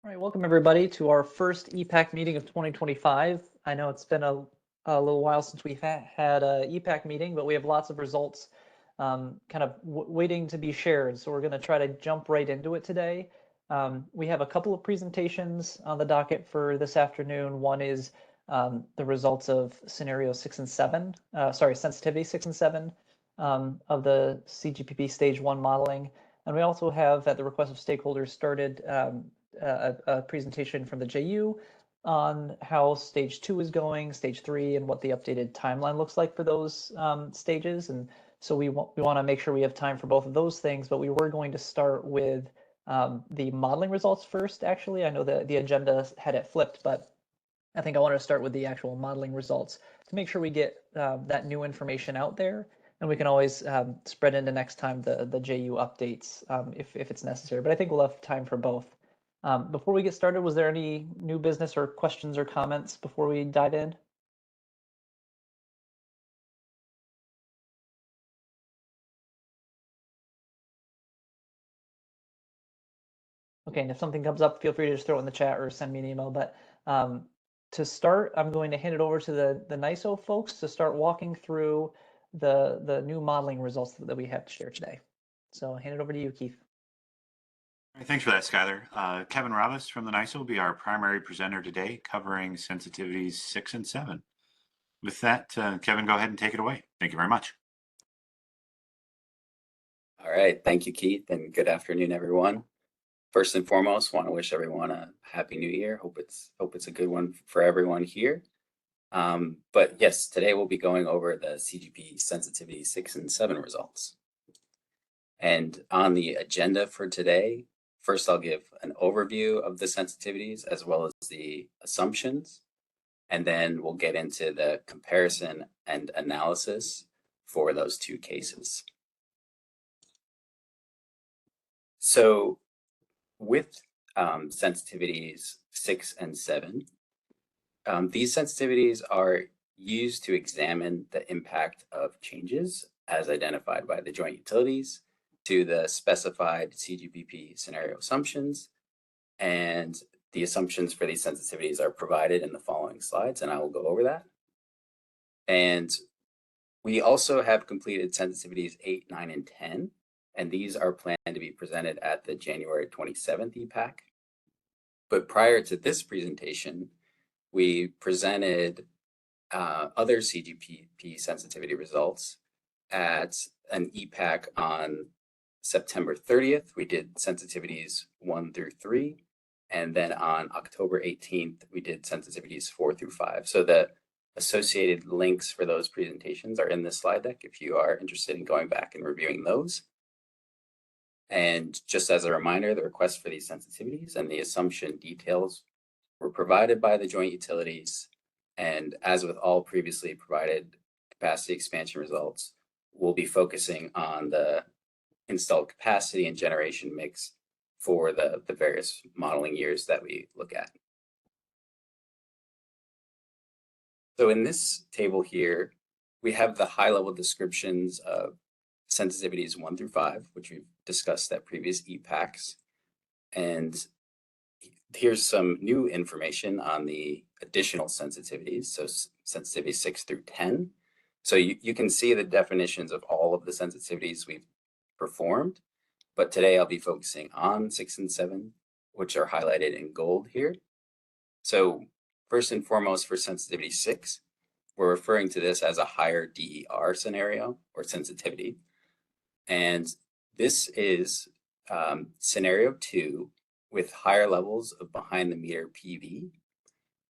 All right, welcome everybody to our first EPPAC meeting of 2025. I know it's been a little while since we've had a EPPAC meeting, but we have lots of results kind of waiting to be shared. So we're going to try to jump right into it today. We have a couple of presentations on the docket for this afternoon. One is the results of scenario 6 and 7, sensitivity 6 and 7 of the CGPP stage 1 modeling. And we also have, at the request of stakeholders, started a presentation from the JU on how stage 2 is going, stage 3, and what the updated timeline looks like for those stages. And so we want to make sure we have time for both of those things, but we were going to start with the modeling results first, actually. I know that the agenda had it flipped, but I think I wanted to start with the actual modeling results to make sure we get that new information out there. And we can always spread into next time the JU updates if it's necessary. But I think we'll have time for both. Before we get started, was there any new business or questions or comments before we dive in? Okay, and if something comes up, feel free to just throw it in the chat or send me an email. But to start, I'm going to hand it over to the NISO folks to start walking through the new modeling results that we have to share today. So hand it over to you, Keith. All right, thanks for that, Skylar. Kevin Ravis from the NISO will be our primary presenter today, covering sensitivities 6 and 7. With that, Kevin, go ahead and take it away. Thank you very much. All right, thank you, Keith, and good afternoon, everyone. First and foremost, want to wish everyone a happy new year. Hope it's a good one for everyone here. But yes, today we'll be going over the CGP sensitivity 6 and 7 results. And on the agenda for today, first I'll give an overview of the sensitivities as well as the assumptions, and then we'll get into the comparison and analysis for those two cases. So with sensitivities 6 and 7, these sensitivities are used to examine the impact of changes as identified by the joint utilities to the specified CGPP scenario assumptions. And the assumptions for these sensitivities are provided in the following slides, and I will go over that. And we also have completed sensitivities 8, 9, and 10. And these are planned to be presented at the January 27th EPPAC. But prior to this presentation, we presented other CGPP sensitivity results at an EPPAC on September 30th. We did sensitivities 1 through 3. And then on October 18th, we did sensitivities 4 through 5. So the associated links for those presentations are in this slide deck if you are interested in going back and reviewing those. And just as a reminder, the request for these sensitivities and the assumption details were provided by the joint utilities. And as with all previously provided capacity expansion results, we'll be focusing on the installed capacity and generation mix for the various modeling years that we look at. So in this table here, we have the high-level descriptions of sensitivities 1 through 5, which we've discussed at previous EPPACs. And here's some new information on the additional sensitivities, so sensitivity 6 through 10. So you can see the definitions of all of the sensitivities we've performed, but today I'll be focusing on 6 and 7, which are highlighted in gold here. So first and foremost, for sensitivity 6, we're referring to this as a higher DER scenario or sensitivity. And this is scenario 2 with higher levels of behind the meter PV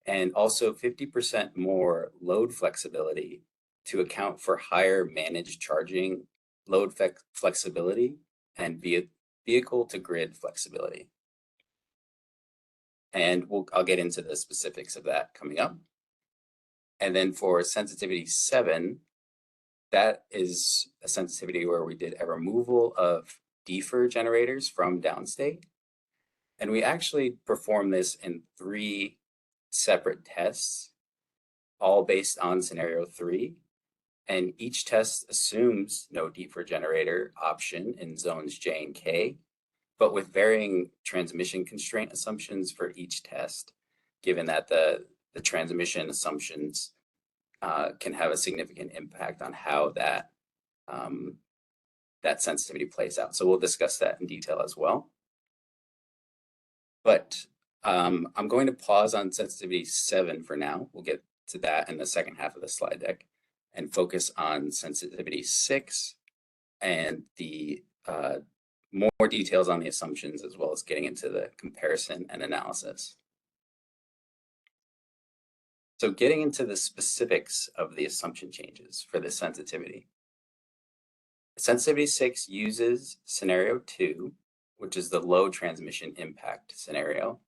and also 50% more load flexibility to account for higher managed charging, load flexibility, and vehicle to grid flexibility. And I'll get into the specifics of that coming up. And then for sensitivity 7, that is a sensitivity where we did a removal of defer generators from downstate. And we actually performed this in 3 separate tests, all based on scenario 3. And each test assumes no defer generator option in zones J and K. but with varying transmission constraint assumptions for each test, given that the transmission assumptions can have a significant impact on how that that sensitivity plays out. So we'll discuss that in detail as well. But I'm going to pause on sensitivity 7 for now. We'll get to that in the second half of the slide deck and focus on sensitivity 6 and the more details on the assumptions, as well as getting into the comparison and analysis. So getting into the specifics of the assumption changes for this sensitivity. Sensitivity 6 uses scenario 2, which is the low transmission impact scenario,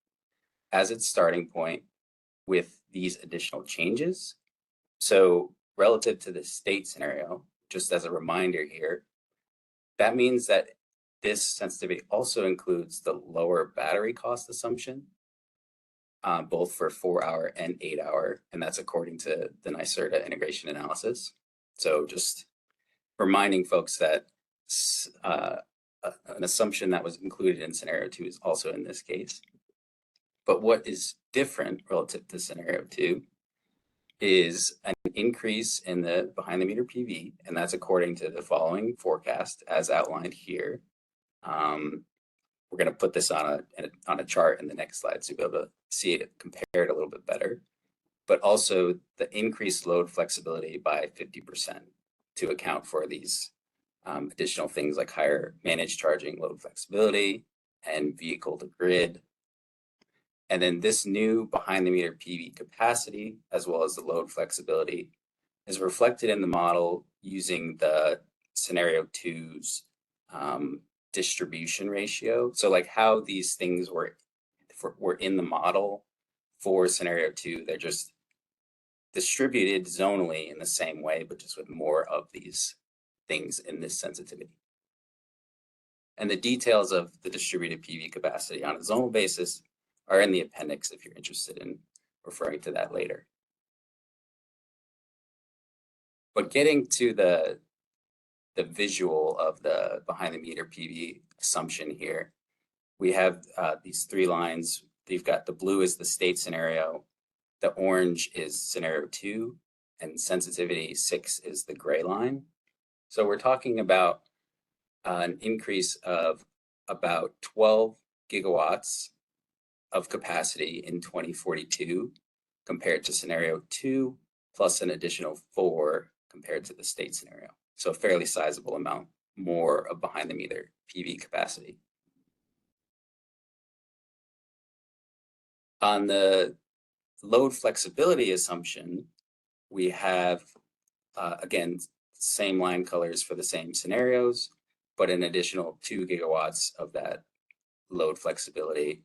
as its starting point with these additional changes. So relative to the state scenario, just as a reminder here, that means that this sensitivity also includes the lower battery cost assumption, both for 4-hour and 8-hour, and that's according to the NYSERDA integration analysis. So just reminding folks that an assumption that was included in scenario 2 is also in this case. But what is different relative to scenario 2 is an increase in the behind the meter PV, and that's according to the following forecast as outlined here. We're going to put this on a chart in the next slide so you'll be able to see it compared a little bit better, but also the increased load flexibility by 50% to account for these additional things like higher managed charging load flexibility and vehicle to grid. And then this new behind the meter PV capacity, as well as the load flexibility, is reflected in the model using the scenario 2's distribution ratio. So like how these things were in the model for scenario 2, they're just distributed zonally in the same way, but just with more of these things in this sensitivity. And the details of the distributed PV capacity on a zonal basis are in the appendix if you're interested in referring to that later. But getting to the visual of the behind the meter PV assumption here, we have these 3 lines. You've got the blue is the state scenario, the orange is scenario 2, and sensitivity 6 is the gray line. So we're talking about an increase of about 12 gigawatts of capacity in 2042 compared to scenario 2, plus an additional 4 compared to the state scenario. So a fairly sizable amount more of behind the meter PV capacity. On the load flexibility assumption, we have, again, same line colors for the same scenarios, but an additional 2 gigawatts of that load flexibility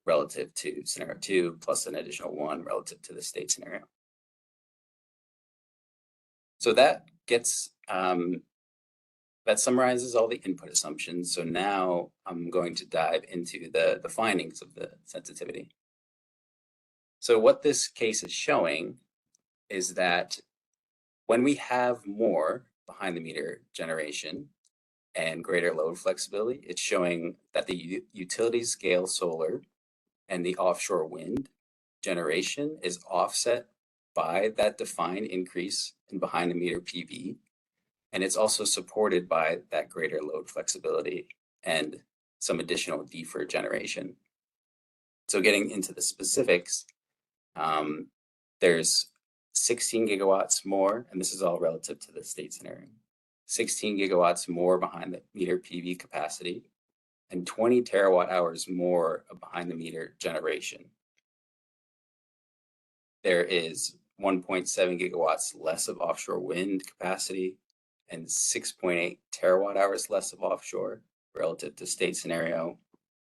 relative to scenario 2, plus an additional 1 relative to the state scenario. So that gets, that summarizes all the input assumptions. So now I'm going to dive into the findings of the sensitivity. So what this case is showing is that when we have more behind the meter generation and greater load flexibility, it's showing that the utility scale solar and the offshore wind generation is offset by that defined increase in behind the meter PV. And it's also supported by that greater load flexibility and some additional deferred generation. So getting into the specifics, there's 16 gigawatts more, and this is all relative to the state scenario, 16 gigawatts more behind the meter PV capacity and 20 terawatt hours more of behind the meter generation. There is 1.7 gigawatts less of offshore wind capacity and 6.8 terawatt hours less of offshore relative to state scenario.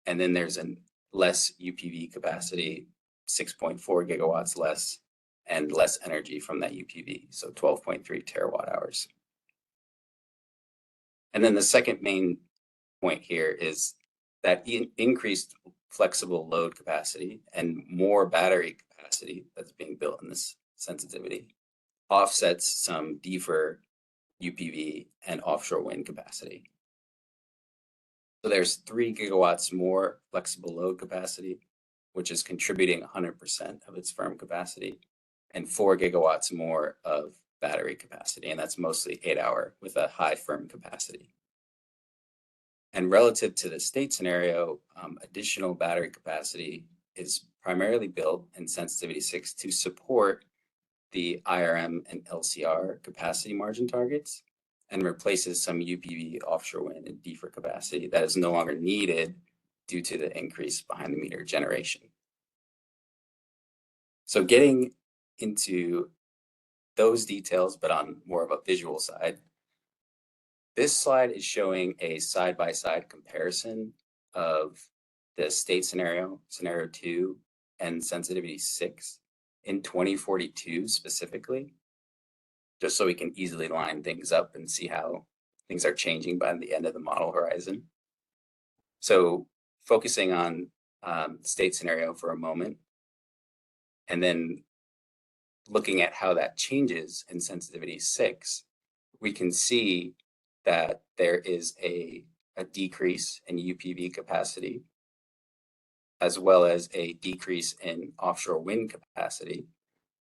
And then there's an less UPV capacity, 6.4 gigawatts less, and less energy from that UPV, so 12.3 terawatt hours. And then the second main point here is that increased flexible load capacity and more battery capacity that's being built in this sensitivity offsets some defer UPV and offshore wind capacity. So there's 3 gigawatts more flexible load capacity, which is contributing 100% of its firm capacity, and 4 gigawatts more of battery capacity, and that's mostly 8-hour with a high firm capacity. And relative to the state scenario, additional battery capacity is primarily built in sensitivity 6 to support the IRM and LCR capacity margin targets and replaces some UPV offshore wind and DFR capacity that is no longer needed due to the increase behind the meter generation. So getting into those details, but on more of a visual side, this slide is showing a side-by-side comparison of the state scenario, scenario 2, and sensitivity 6 in 2042 specifically, just so we can easily line things up and see how things are changing by the end of the model horizon. So focusing on state scenario for a moment, and then looking at how that changes in sensitivity 6, we can see that there is a decrease in UPV capacity, as well as a decrease in offshore wind capacity,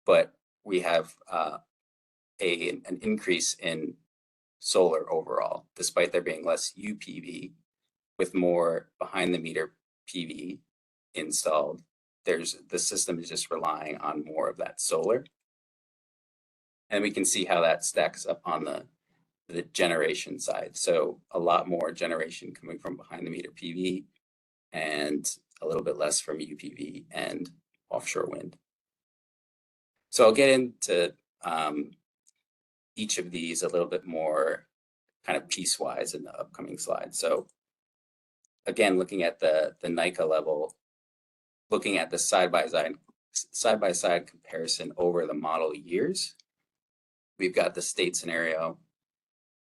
but we have an increase in solar overall, despite there being less UPV with more behind the meter PV installed. The system is just relying on more of that solar. And we can see how that stacks up on the generation side. So a lot more generation coming from behind the meter PV and a little bit less from UPV and offshore wind. So I'll get into each of these a little bit more kind of piecewise in the upcoming slides. So again, looking at the NICA level, looking at the side-by-side comparison over the model years, we've got the state scenario,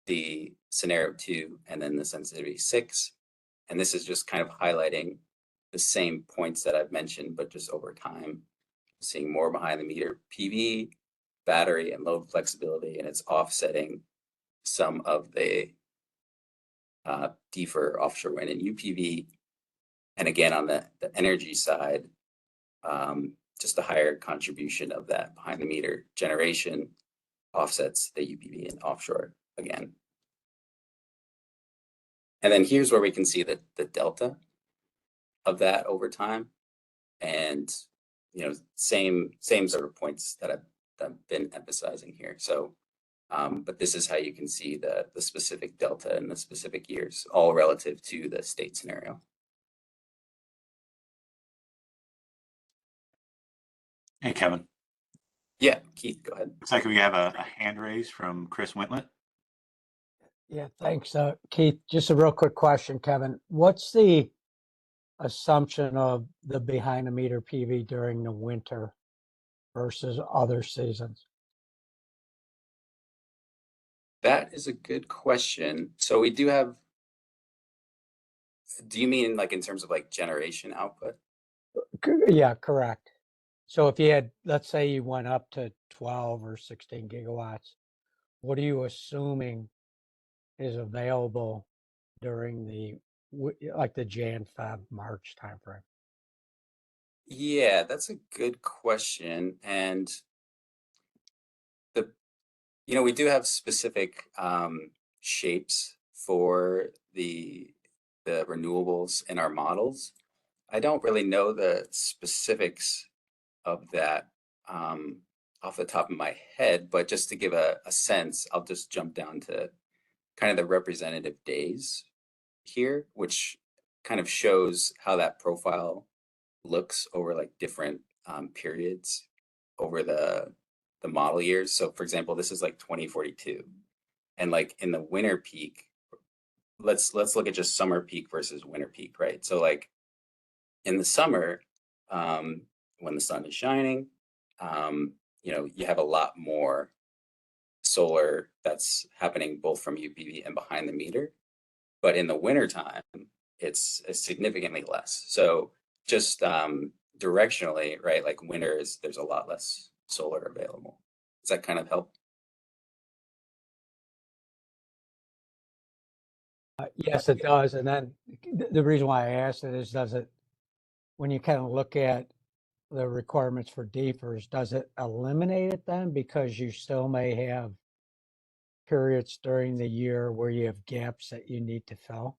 the scenario 2, and then the sensitivity 6. And this is just kind of highlighting the same points that I've mentioned, but just over time, seeing more behind the meter PV, battery, and load flexibility, and it's offsetting some of the DFR offshore wind and UPV. And again, on the energy side, just a higher contribution of that behind the meter generation offsets the UPV and offshore again. And then here's where we can see the delta of that over time. And, you know, same sort of points that I've been emphasizing here. So, but this is how you can see the specific delta in the specific years, all relative to the state scenario. Hey, Kevin. Yeah, Keith, go ahead. Looks like we have a hand raise from Chris Wintlet. Yeah, thanks. Keith, just a real quick question, Kevin. What's the assumption of the behind the meter PV during the winter versus other seasons? That is a good question. So we do have, do you mean like in terms of like generation output? Yeah, correct. So if you had, let's say you went up to 12 or 16 gigawatts, what are you assuming is available during the, like the Jan, Feb, March timeframe? Yeah, that's a good question. And you know, we do have specific shapes for the renewables in our models. I don't really know the specifics of that off the top of my head, but just to give a sense, I'll just jump down to kind of the representative days here, which kind of shows how that profile looks over like different periods over the model years. So for example, this is like 2042, and like in the winter peak, let's look at just summer peak versus winter peak, right? So like in the summer, when the sun is shining, you know, you have a lot more solar that's happening both from UPV and behind the meter. But in the wintertime, it's significantly less. So just directionally, right, like winters, there's a lot less solar available. Does that kind of help? Yes, it does. And then the reason why I asked it is, does it, when you kind of look at the requirements for deepers, does it eliminate it then? Because you still may have periods during the year where you have gaps that you need to fill.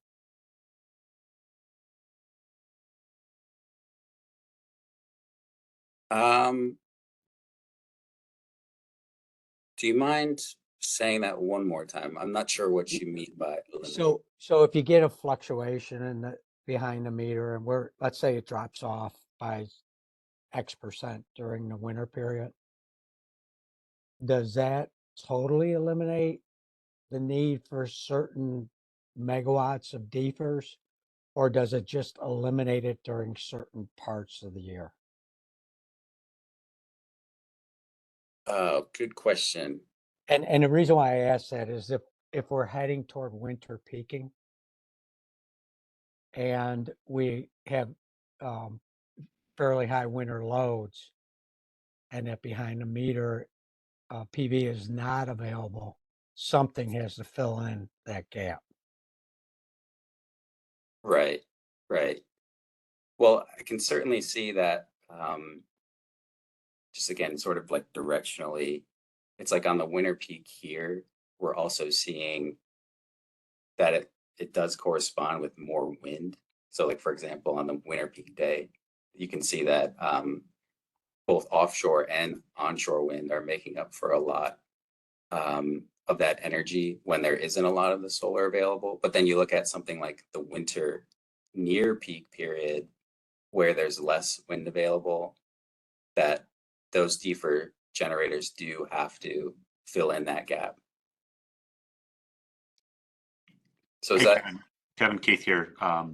Do you mind saying that one more time? I'm not sure what you mean by eliminate. So if you get a fluctuation in the behind the meter, and let's say it drops off by X% during the winter period, does that totally eliminate the need for certain megawatts of deepers, or does it just eliminate it during certain parts of the year? Good question. And the reason why I ask that is if we're heading toward winter peaking and we have fairly high winter loads, and that behind the meter PV is not available, something has to fill in that gap. Right, right. Well, I can certainly see that, just again, sort of like directionally, it's like on the winter peak here, we're also seeing that it does correspond with more wind. So like, for example, on the winter peak day, you can see that both offshore and onshore wind are making up for a lot of that energy when there isn't a lot of the solar available. But then you look at something like the winter near peak period where there's less wind available, that those deeper generators do have to fill in that gap. So is Hey, that Kevin, Keith here. I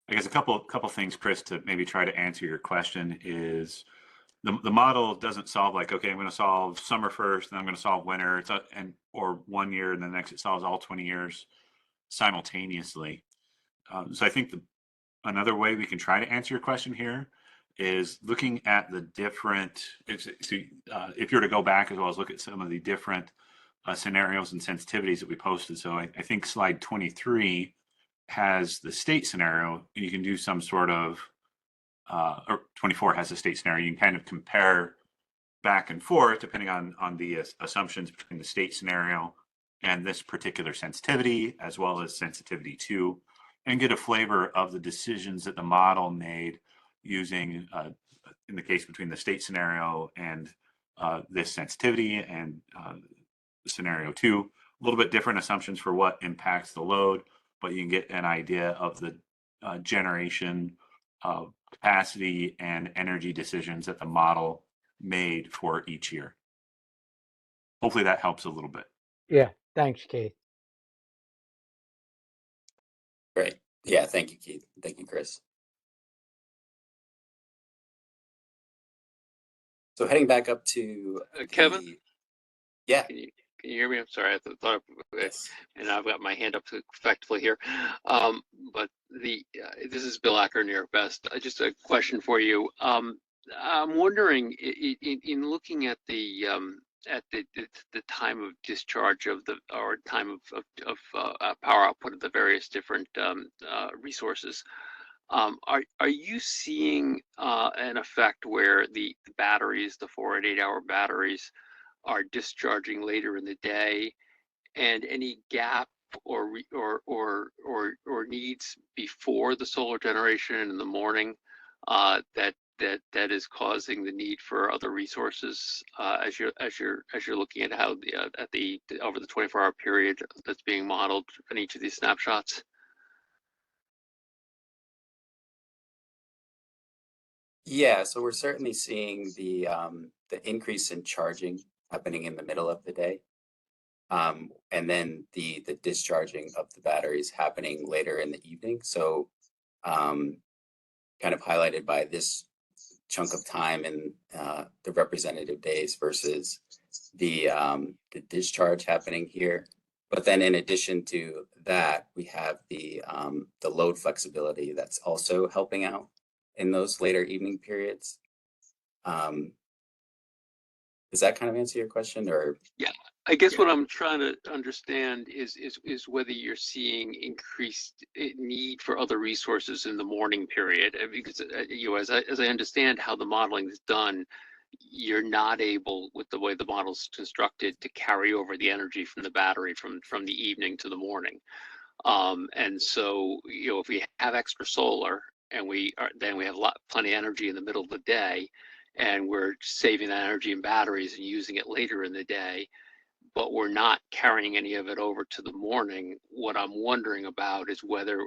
guess a couple things, Chris, to maybe try to answer your question is the model doesn't solve like, okay, I'm going to solve summer first, and I'm going to solve winter, or 1 year, and the next it solves all 20 years simultaneously. So I think another way we can try to answer your question here is looking at the different, if you were to go back as well as look at some of the different scenarios and sensitivities that we posted. So I think slide 23 has the state scenario, and you can do some sort of, or 24 has the state scenario. You can kind of compare back and forth depending on the assumptions between the state scenario and this particular sensitivity, as well as sensitivity 2, and get a flavor of the decisions that the model made using, in the case between the state scenario and this sensitivity and scenario 2, a little bit different assumptions for what impacts the load, but you can get an idea of the generation capacity and energy decisions that the model made for each year. Hopefully that helps a little bit. Yeah, thanks, Keith. great? Yeah, thank you, Keith. Thank you, Chris. So heading back up to Kevin? Yeah. Can you hear me? I'm sorry. I thought, Yes. and I've got my hand up effectively here. But this is Bill Acker, New York Best. Just a question for you. I'm wondering, in looking at the time of discharge of or time of power output of the various different resources, are you seeing an effect where the batteries, the 4 and 8 hour batteries, are discharging later in the day, and any gap or needs before the solar generation in the morning that is causing the need for other resources as you're looking at how the over the 24-hour period that's being modeled in each of these snapshots? Yeah, so we're certainly seeing the increase in charging happening in the middle of the day. And then the discharging of the batteries happening later in the evening. So kind of highlighted by this chunk of time in the representative days versus the discharge happening here. But then in addition to that, we have the load flexibility that's also helping out in those later evening periods. Does that kind of answer your question, or? Yeah, I guess Yeah. what I'm trying to understand is whether you're seeing increased need for other resources in the morning period. Because you know, as I understand how the modeling is done, you're not able, with the way the model's constructed, to carry over the energy from the battery from the evening to the morning. And so, you know, if we have extra solar and then we have plenty of energy in the middle of the day, and we're saving that energy in batteries and using it later in the day, but we're not carrying any of it over to the morning. What I'm wondering about is whether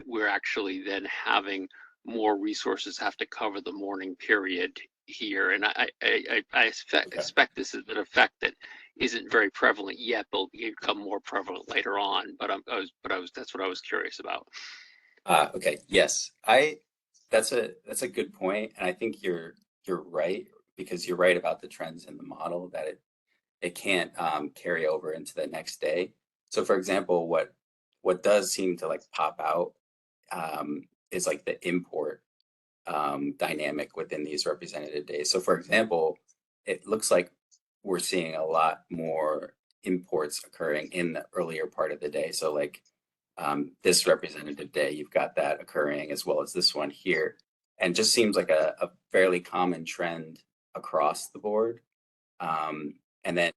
we're actually then having more resources have to cover the morning period here. And I expect this is an effect that isn't very prevalent yet, but will become more prevalent later on. But that's what I was curious about. Okay, yes, that's a good point, and I think you're right, because you're right about the trends in the model, that it can't carry over into the next day. So for example, what does seem to like pop out is like the import dynamic within these representative days. So for example, it looks like we're seeing a lot more imports occurring in the earlier part of the day. So like this representative day, you've got that occurring, as well as this one here. And just seems like a fairly common trend across the board. And then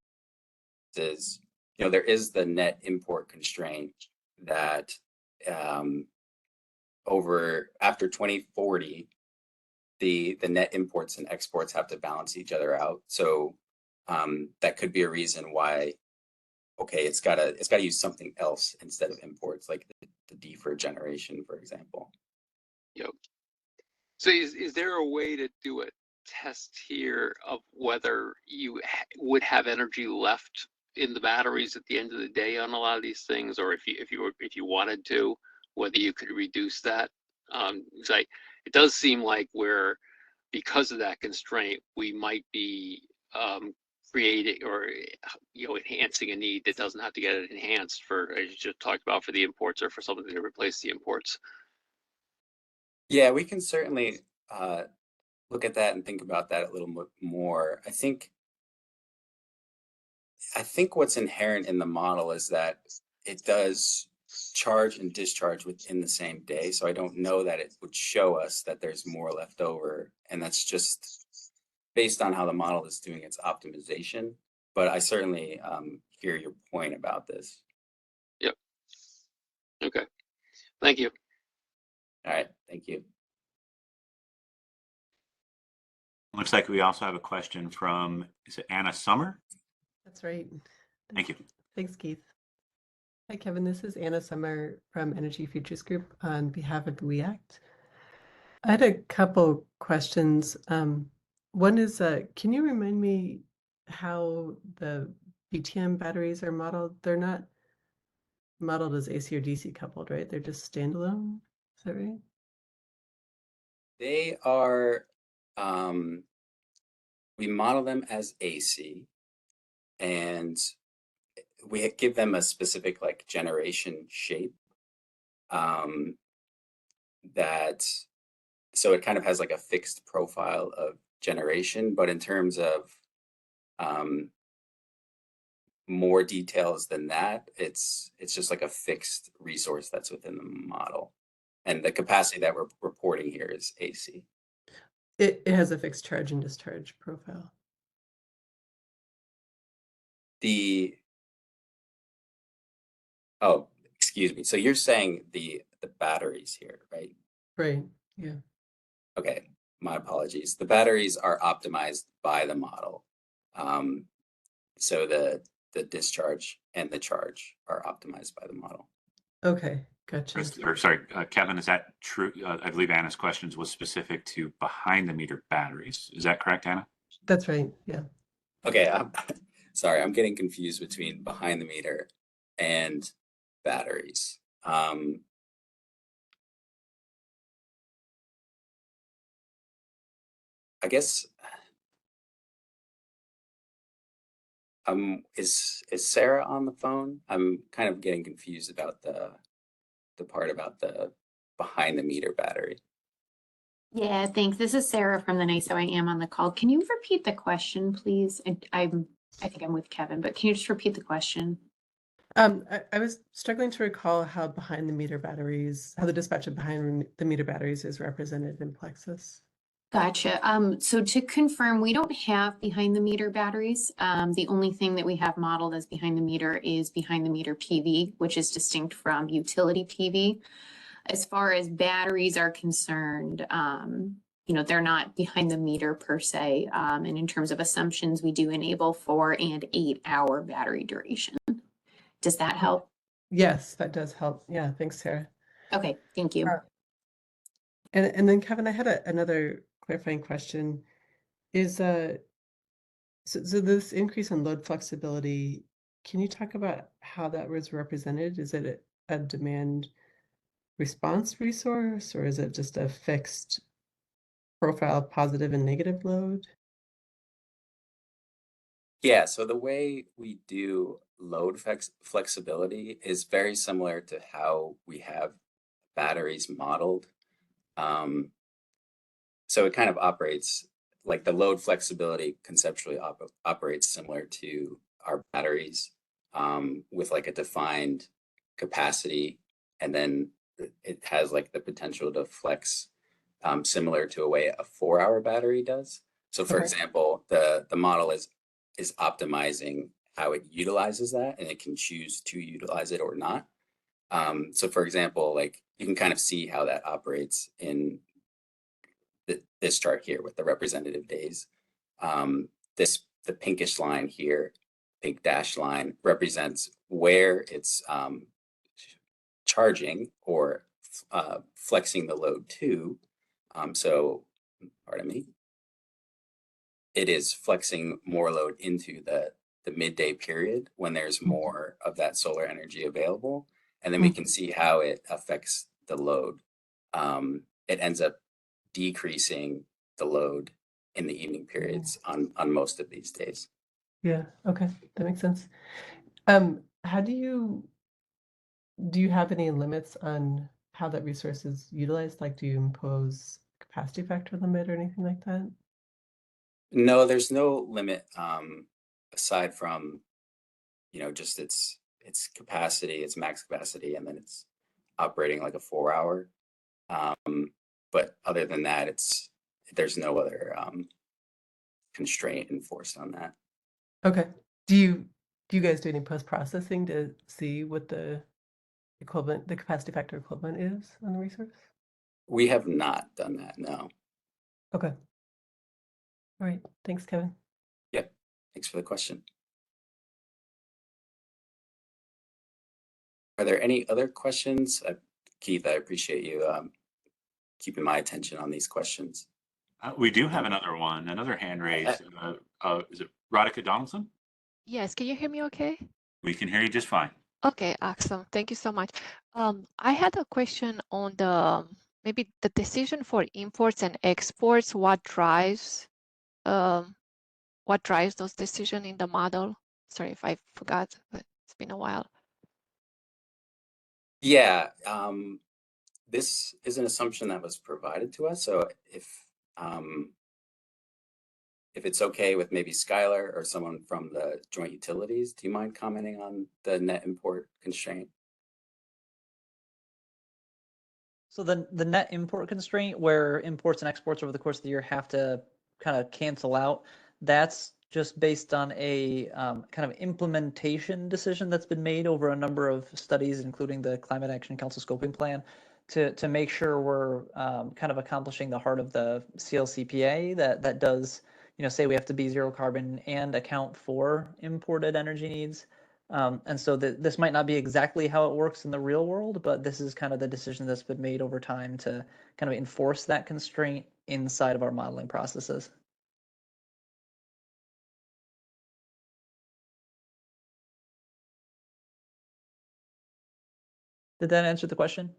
is, you know, there is the net import constraint that after 2040, the net imports and exports have to balance each other out. So that could be a reason why, okay, it's gotta use something else instead of imports, like the deferred generation, for example. Yep. So is there a way to do a test here of whether you would have energy left in the batteries at the end of the day on a lot of these things, or if you wanted to, whether you could reduce that? It does seem like because of that constraint, we might be creating or enhancing a need that doesn't have to get enhanced for, as you just talked about, for the imports, or for something to replace the imports. Yeah, we can certainly look at that and think about that a little bit more. I think what's inherent in the model is that it does charge and discharge within the same day. So I don't know that it would show us that there's more left over. And that's just based on how the model is doing its optimization. But I certainly hear your point about this. Yep. Okay. Thank you. All right. Thank you. Looks like we also have a question from, is it Anna Summer? That's right. Thank you. Thanks, Keith. Hi, Kevin. This is Anna Summer from Energy Futures Group on behalf of WEACT. I had a couple questions. One is, can you remind me how the BTM batteries are modeled? They're not modeled as AC or DC coupled, right? They're just standalone. Is that right? They are, we model them as AC, and we give them a specific like generation shape that, so it kind of has like a fixed profile of generation, but in terms of more details than that, it's just like a fixed resource that's within the model. And the capacity that we're reporting here is AC. It has a fixed charge and discharge profile. Oh, excuse me. So you're saying the batteries here, right? Right. Yeah. Okay, my apologies. The batteries are optimized by the model. So the discharge and the charge are optimized by the model. Okay. Gotcha. Or sorry, Kevin, is that true? I believe Anna's questions was specific to behind the meter batteries. Is that correct, Anna? That's right. Yeah. Okay, sorry, I'm getting confused between behind the meter and batteries. I guess is Sarah on the phone? I'm kind of getting confused about the part about the behind the meter battery. Yeah, thanks. This is Sarah from the NISO. I am on the call. Can you repeat the question, please? I think I'm with Kevin, but can you just repeat the question? I was struggling to recall how behind the meter batteries, how the dispatch of behind the meter batteries is represented in Plexus. Gotcha. So to confirm, we don't have behind the meter batteries. The only thing that we have modeled as behind the meter is behind the meter PV, which is distinct from utility PV. As far as batteries are concerned, they're not behind the meter per se. And in terms of assumptions, we do enable 4 and 8 hour battery duration. Does that help? Yes, that does help. Yeah, thanks, Sarah. Okay, thank you. And then Kevin, I had another clarifying question. Is so this increase in load flexibility, can you talk about how that was represented? Is it a demand response resource, or is it just a fixed profile of positive and negative load? Yeah, so the way we do load flexibility is very similar to how we have batteries modeled. So it kind of operates like the load flexibility conceptually operates similar to our batteries, with like a defined capacity, and then it has like the potential to flex, similar to a way a 4-hour battery does. So for Okay. example, the model is optimizing how it utilizes that, and it can choose to utilize it or not. So for example, like you can kind of see how that operates in this chart here with the representative days. The pinkish line here, pink dash line, represents where it's charging or flexing the load to. So, pardon me, it is flexing more load into the midday period when there's more of that solar energy available. And then we can see how it affects the load. It ends up decreasing the load in the evening periods on most of these days. Yeah, okay, that makes sense. How do you have any limits on how that resource is utilized? Like, do you impose capacity factor limit or anything like that? No, there's no limit, aside from, just its capacity, its max capacity, and then it's operating like a 4-hour. But other than that, there's no other constraint enforced on that. Okay. Do you guys do any post-processing to see what the capacity factor equivalent is on the resource? We have not done that, no. Okay. All right. Thanks, Kevin. Yep. Thanks for the question. Are there any other questions? Keith, I appreciate you keeping my attention on these questions. We do have another one, another hand raised. Is it Radhika Donaldson? Yes, can you hear me okay? We can hear you just fine. Okay, awesome. Thank you so much. I had a question on maybe the decision for imports and exports. What drives those decisions in the model? Sorry if I forgot, but it's been a while. Yeah, this is an assumption that was provided to us. So if it's okay with maybe Skylar or someone from the joint utilities, do you mind commenting on the net import constraint? So the net import constraint, where imports and exports over the course of the year have to kind of cancel out, that's just based on a kind of implementation decision that's been made over a number of studies, including the Climate Action Council Scoping Plan, to make sure we're kind of accomplishing the heart of the CLCPA that does, say we have to be zero carbon and account for imported energy needs. And so this might not be exactly how it works in the real world, but this is kind of the decision that's been made over time to kind of enforce that constraint inside of our modeling processes. Did that answer the question?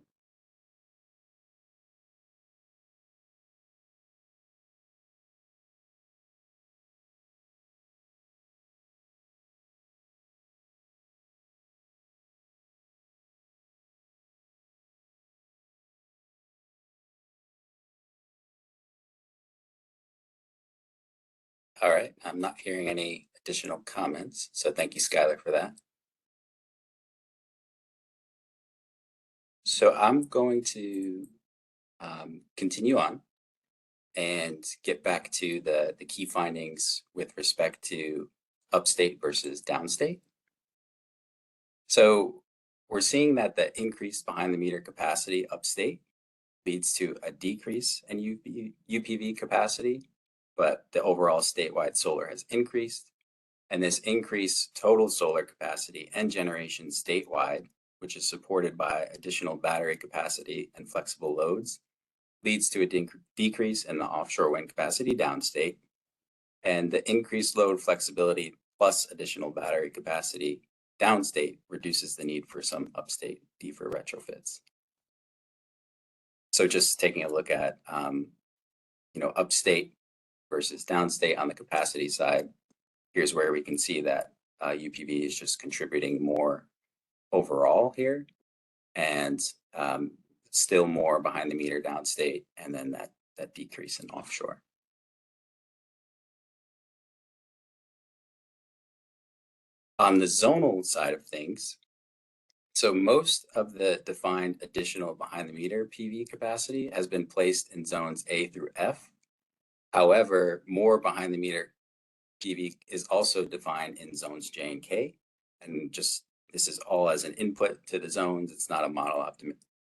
All right, I'm not hearing any additional comments, so thank you, Skylar, for that. So I'm going to continue on and get back to the key findings with respect to upstate versus downstate. So we're seeing that the increased behind the meter capacity upstate leads to a decrease in UPV capacity, but the overall statewide solar has increased. And this increased total solar capacity and generation statewide, which is supported by additional battery capacity and flexible loads, leads to a decrease in the offshore wind capacity downstate. And the increased load flexibility plus additional battery capacity downstate reduces the need for some upstate DFR retrofits. So just taking a look at, upstate versus downstate on the capacity side, here's where we can see that UPV is just contributing more overall here, and still more behind the meter downstate, and then that decrease in offshore. On the zonal side of things, so most of the defined additional behind the meter PV capacity has been placed in zones A through F. However, more behind the meter PV is also defined in zones J and K. And just this is all as an input to the zones. It's not a model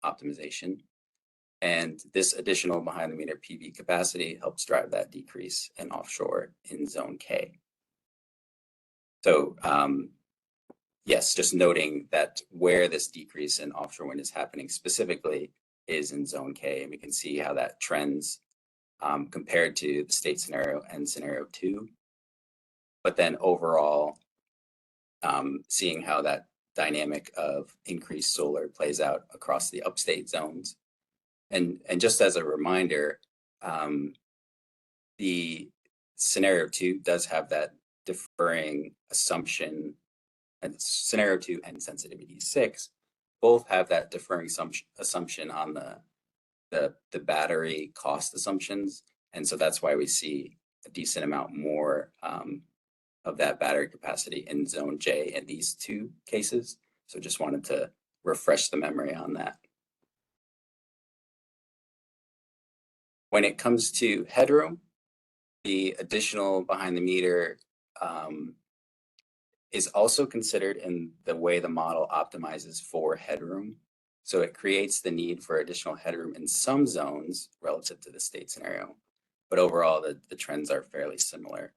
optimization. And this additional behind the meter PV capacity helps drive that decrease in offshore in zone K. So yes, just noting that where this decrease in offshore wind is happening specifically is in zone K, and we can see how that trends compared to the state scenario and scenario 2. But then overall, seeing how that dynamic of increased solar plays out across the upstate zones. And just as a reminder, the scenario 2 does have that deferring assumption, and scenario 2 and sensitivity 6 both have that deferring assumption on the battery cost assumptions. And so that's why we see a decent amount more of that battery capacity in zone J in these two cases. So just wanted to refresh the memory on that. When it comes to headroom, the additional behind the meter is also considered in the way the model optimizes for headroom. So it creates the need for additional headroom in some zones relative to the state scenario, but overall the trends are fairly similar.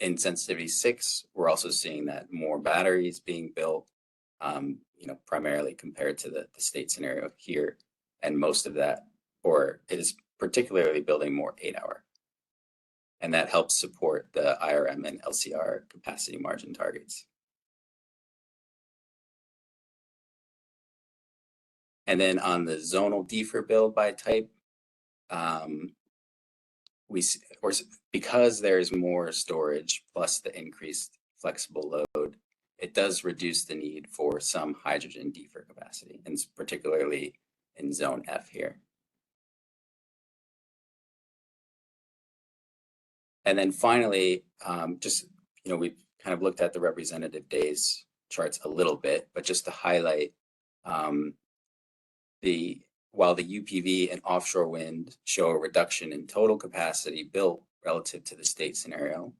In sensitivity 6, we're also seeing that more batteries being built, primarily compared to the state scenario here. And most of that, or it is particularly building more 8-hour. And that helps support the IRM and LCR capacity margin targets. And then on the zonal DFR build by type, because there's more storage plus the increased flexible load, it does reduce the need for some hydrogen DFR capacity, and particularly in zone F here. And then finally, we've kind of looked at the representative days charts a little bit, but just to highlight while the UPV and offshore wind show a reduction in total capacity built relative to the state scenario,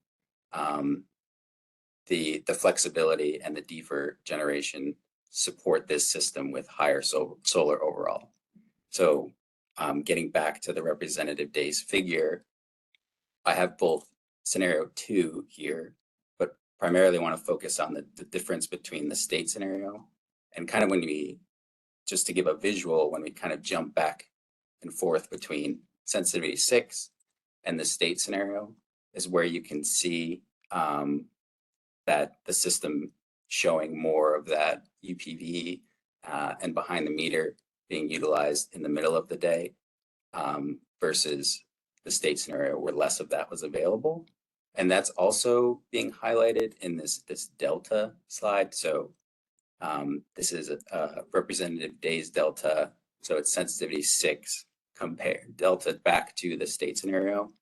the flexibility and the DFR generation support this system with higher solar overall. So getting back to the representative days figure, I have both scenario 2 here, but primarily want to focus on the difference between the state scenario and kind of just to give a visual, when we kind of jump back and forth between sensitivity 6 and the state scenario is where you can see that the system showing more of that UPV and behind the meter being utilized in the middle of the day versus the state scenario where less of that was available. And that's also being highlighted in this delta slide. So this is a representative days delta. So it's sensitivity 6 compare delta back to the state scenario.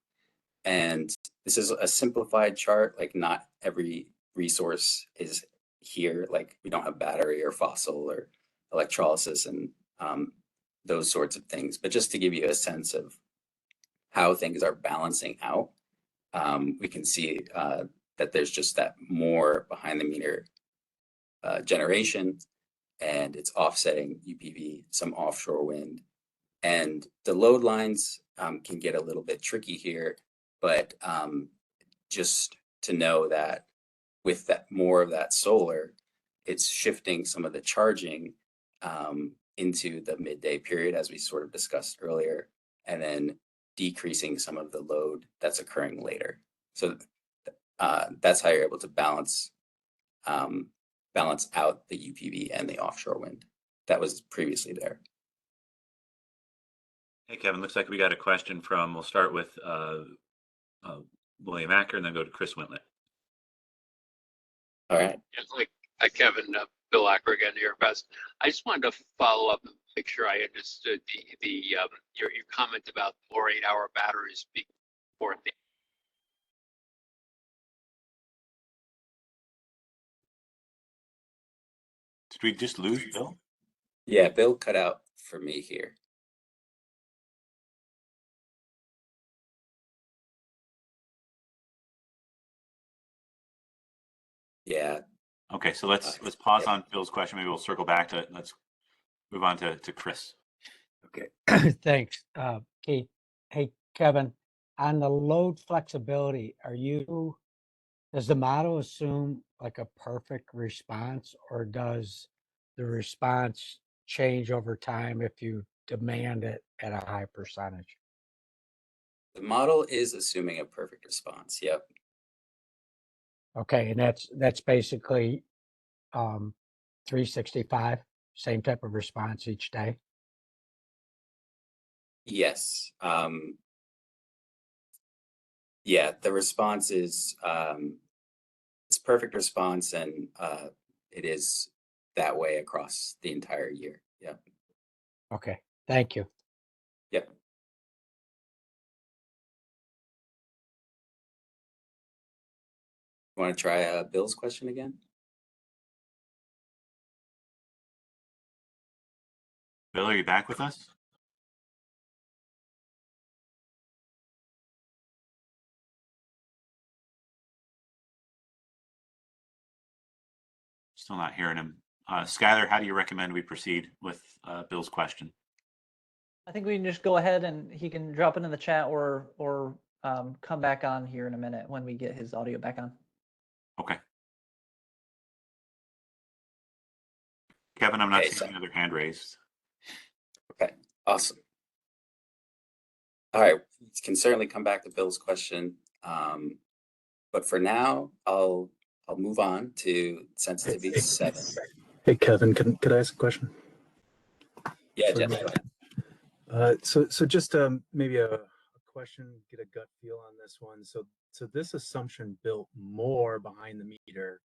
And this is a simplified chart, like not every resource is here. Like we don't have battery or fossil or electrolysis and those sorts of things. But just to give you a sense of how things are balancing out, we can see that there's just that more behind the meter generation, and it's offsetting UPV, some offshore wind. And the load lines can get a little bit tricky here, but just to know that with that more of that solar, it's shifting some of the charging into the midday period, as we sort of discussed earlier, and then decreasing some of the load that's occurring later. So that's how you're able to balance out the UPV and the offshore wind that was previously there. Hey, Kevin, looks like we got a question from, we'll start with William Acker and then go to Chris Wintlet. All right. Yeah, like Kevin, Bill Acker again, your best. I just wanted to follow up and make sure I understood your comment about more 8-hour batteries before the. Did we just lose Bill? Yeah, Bill cut out for me here. Yeah. Okay, so let's pause yeah. on Bill's question. Maybe we'll circle back to it. Let's move on to Chris. Okay. Thanks, Keith. Hey, Kevin, on the load flexibility, does the model assume like a perfect response, or does the response change over time if you demand it at a high percentage? The model is assuming a perfect response. Yep. Okay, and that's basically 365, same type of response each day. Yes. Yeah, the response is it's perfect response, and it is that way across the entire year. Yep. Okay, thank you. Yep. You want to try Bill's question again? Bill, are you back with us? Still not hearing him. Skylar, how do you recommend we proceed with Bill's question? I think we can just go ahead and he can drop it in the chat or come back on here in a minute when we get his audio back on. Okay. Kevin, I'm not Okay, seeing any other hand raised. Okay, awesome. All right, you can certainly come back to Bill's question, but for now, I'll move on to sensitivity 7. Hey, Kevin, could I ask a question? Yeah, So, Jeff, go ahead. So just maybe a question, get a gut feel on this one. So this assumption built more behind the meter,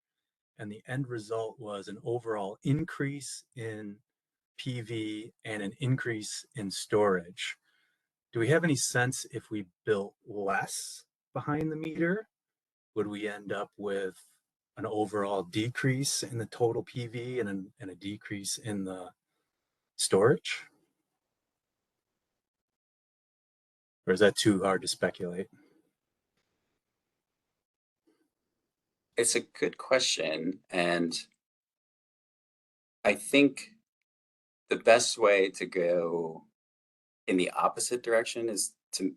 and the end result was an overall increase in PV and an increase in storage. Do we have any sense if we built less behind the meter, would we end up with an overall decrease in the total PV and a decrease in the storage? Or is that too hard to speculate? It's a good question, and I think the best way to go in the opposite direction is to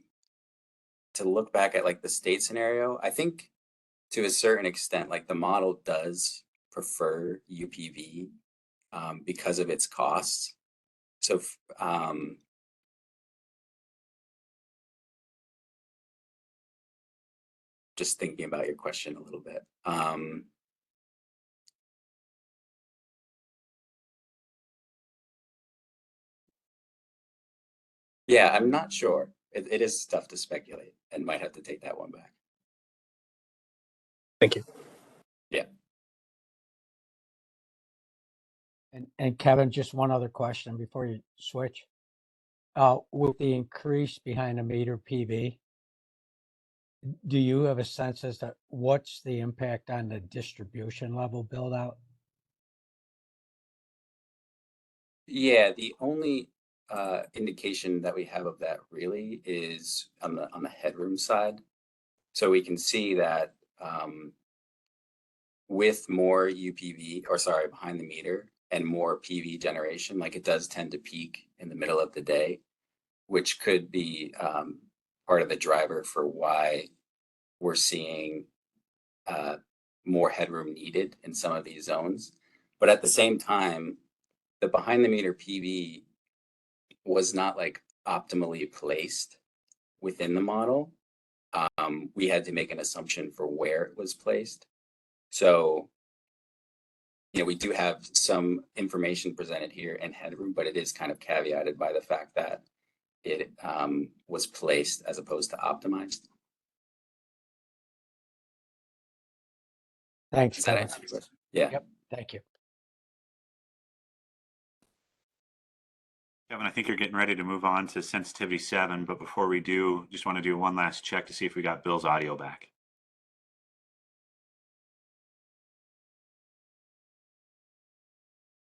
look back at like the state scenario. I think to a certain extent, like the model does prefer UPV because of its costs. So just thinking about your question a little bit. Yeah, I'm not sure. It is tough to speculate, and might have to take that one back. Thank you. Yeah. And Kevin, just one other question before you switch. with the increase behind the meter PV, do you have a sense as to what's the impact on the distribution level build out? Yeah, the only indication that we have of that really is on the headroom side. So we can see that with more UPV, or sorry, behind the meter and more PV generation, like it does tend to peak in the middle of the day, which could be part of the driver for why we're seeing more headroom needed in some of these zones. But at the same time, the behind the meter PV was not like optimally placed within the model. We had to make an assumption for where it was placed. So, you know, we do have some information presented here in headroom, but it is kind of caveated by the fact that it was placed as opposed to optimized. Thanks, Does that Kevin. answer your question? Yeah. Yep, thank you. Kevin, I think you're getting ready to move on to sensitivity 7, but before we do, just want to do one last check to see if we got Bill's audio back.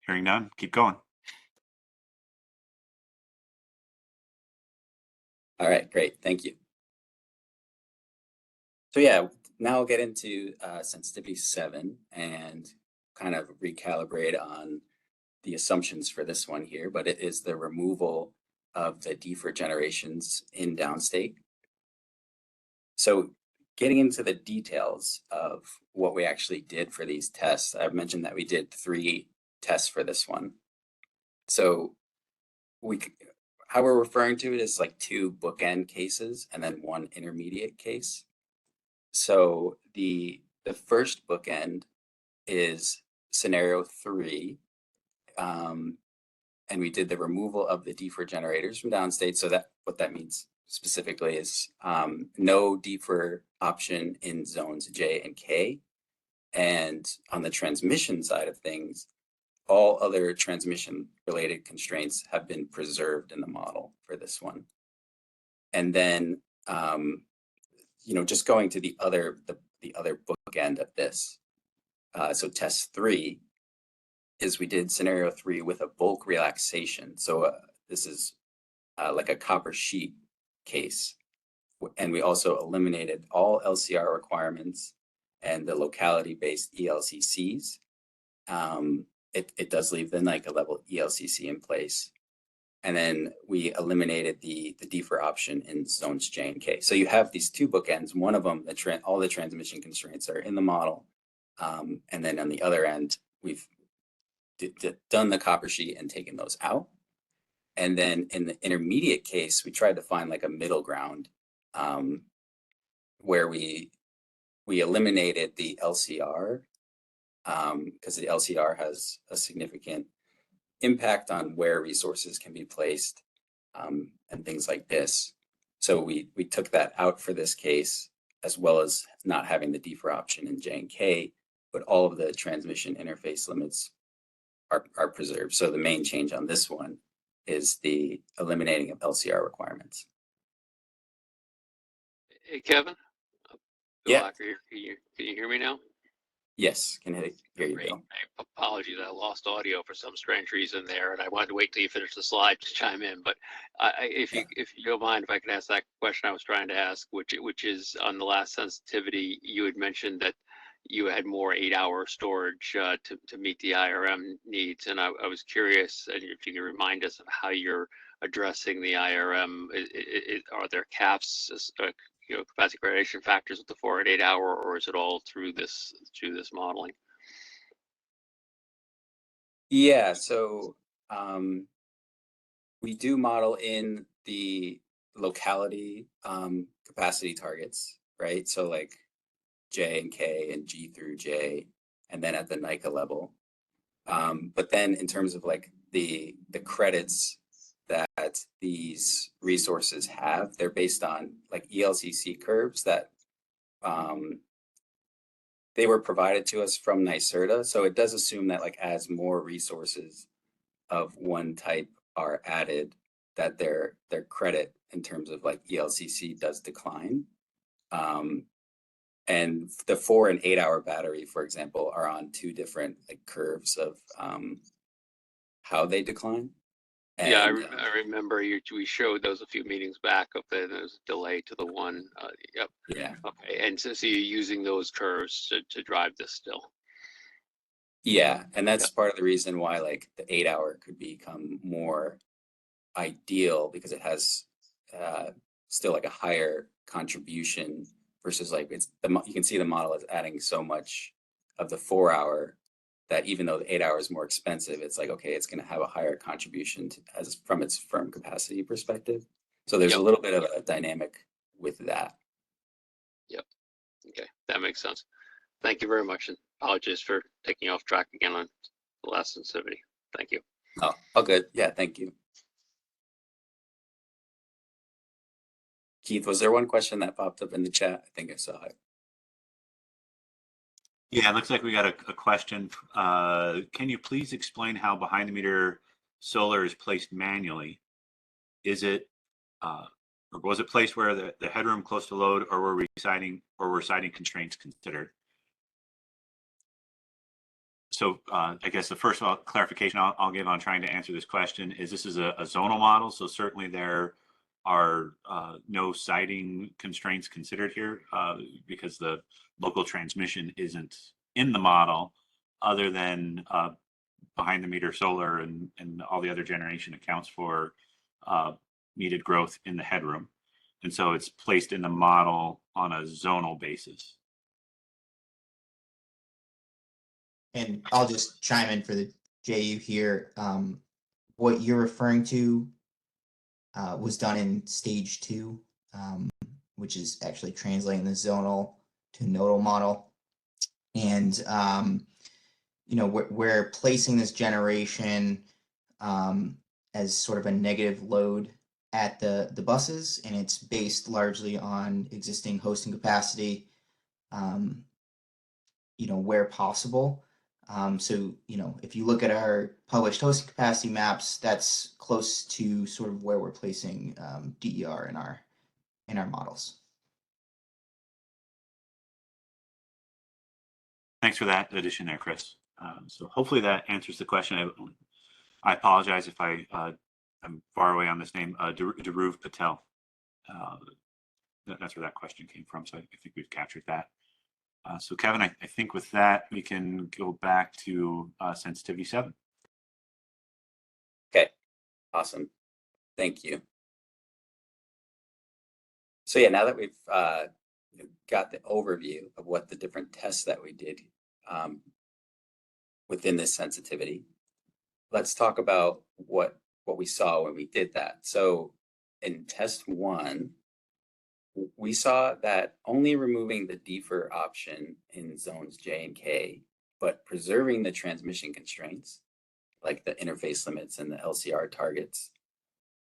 Hearing none, keep going. All right, great, thank you. So yeah, now I'll get into sensitivity 7 and kind of recalibrate on the assumptions for this one here, but it is the removal of the defer generations in downstate. So getting into the details of what we actually did for these tests, I've mentioned that we did 3 tests for this one. So how we're referring to it is like 2 bookend cases and then 1 intermediate case. So the first bookend is scenario 3, and we did the removal of the defer generators from downstate. So that what that means specifically is no defer option in zones J and K. And on the transmission side of things, all other transmission related constraints have been preserved in the model for this one. And then, you know, just going to the other bookend of this. So test 3 is we did scenario 3 with a bulk relaxation. So this is like a copper sheet case. And we also eliminated all LCR requirements and the locality-based ELCCs. It does leave the NICA level ELCC in place. And then we eliminated the defer option in zones J and K. So you have these 2 bookends. One of them, all the transmission constraints are in the model. And then on the other end, we've done the copper sheet and taken those out. And then in the intermediate case, we tried to find like a middle ground where we eliminated the LCR because the LCR has a significant impact on where resources can be placed and things like this. So we took that out for this case, as well as not having the defer option in J and K, but all of the transmission interface limits are preserved. So the main change on this one is the eliminating of LCR requirements. Hey, Kevin? Bill Yeah. Locker here. Can you hear me now? Yes, can hear you, Great. Bill. Apologies, I lost audio for some strange reason there, and I wanted to wait till you finish the slide to chime in. But if you don't mind, if I could ask that question I was trying to ask, which is on the last sensitivity, you had mentioned that you had more 8-hour storage to meet the IRM needs, and I was curious if you could remind us of how you're addressing the IRM. Are there caps, you know, capacity gradation factors with the 4 and 8 hour, or is it all through this modeling? Yeah, so we do model in the locality capacity targets, right? So like J and K and G through J, and then at the NICA level. But then in terms of like the credits that these resources have, they're based on like ELCC curves that they were provided to us from NYSERDA. So it does assume that like as more resources of one type are added, that their credit in terms of like ELCC does decline. And the 4 and 8 hour battery, for example, are on 2 different like curves of how they decline. Yeah, And I remember we showed those a few meetings back of there's a delay to the one. Yep. yeah, Okay, and so you're using those curves to drive this still. yeah, and that's part of the reason why like the 8 hour could become more ideal, because it has still like a higher contribution versus like you can see the model is adding so much of the 4 hour that even though the 8 hour is more expensive, it's like, okay, it's going to have a higher contribution from its firm capacity perspective. So there's a little bit of a dynamic with that. Yep. Okay, that makes sense. Thank you very much, and apologies for taking off track again on the last sensitivity. Thank you. Oh, all good. Yeah, thank you. Keith, was there one question that popped up in the chat? I think I saw it. Yeah, it looks like we got a question. Can you please explain how behind the meter solar is placed manually? Is it, or was it placed where the headroom close to load, or were siting constraints considered? So I guess the first clarification I'll give on trying to answer this question is this is a zonal model. So certainly there are no siting constraints considered here because the local transmission isn't in the model, other than behind the meter solar and all the other generation accounts for needed growth in the headroom. And so it's placed in the model on a zonal basis. And I'll just chime in for the JU here. What you're referring to was done in stage 2, which is actually translating the zonal to nodal model. And, we're placing this generation as sort of a negative load at the buses, and it's based largely on existing hosting capacity, where possible. So, if you look at our published hosting capacity maps, that's close to sort of where we're placing DER in our models. Thanks for that addition there, Chris. So hopefully that answers the question. I apologize if I'm far away on this name, Dhruv Patel. That's where that question came from. So I think we've captured that. So Kevin, I think with that, we can go back to sensitivity 7. Okay, awesome. Thank you. So yeah, now that we've got the overview of what the different tests that we did within this sensitivity, let's talk about what we saw when we did that. So in test 1, we saw that only removing the defer option in zones J and K, but preserving the transmission constraints, like the interface limits and the LCR targets,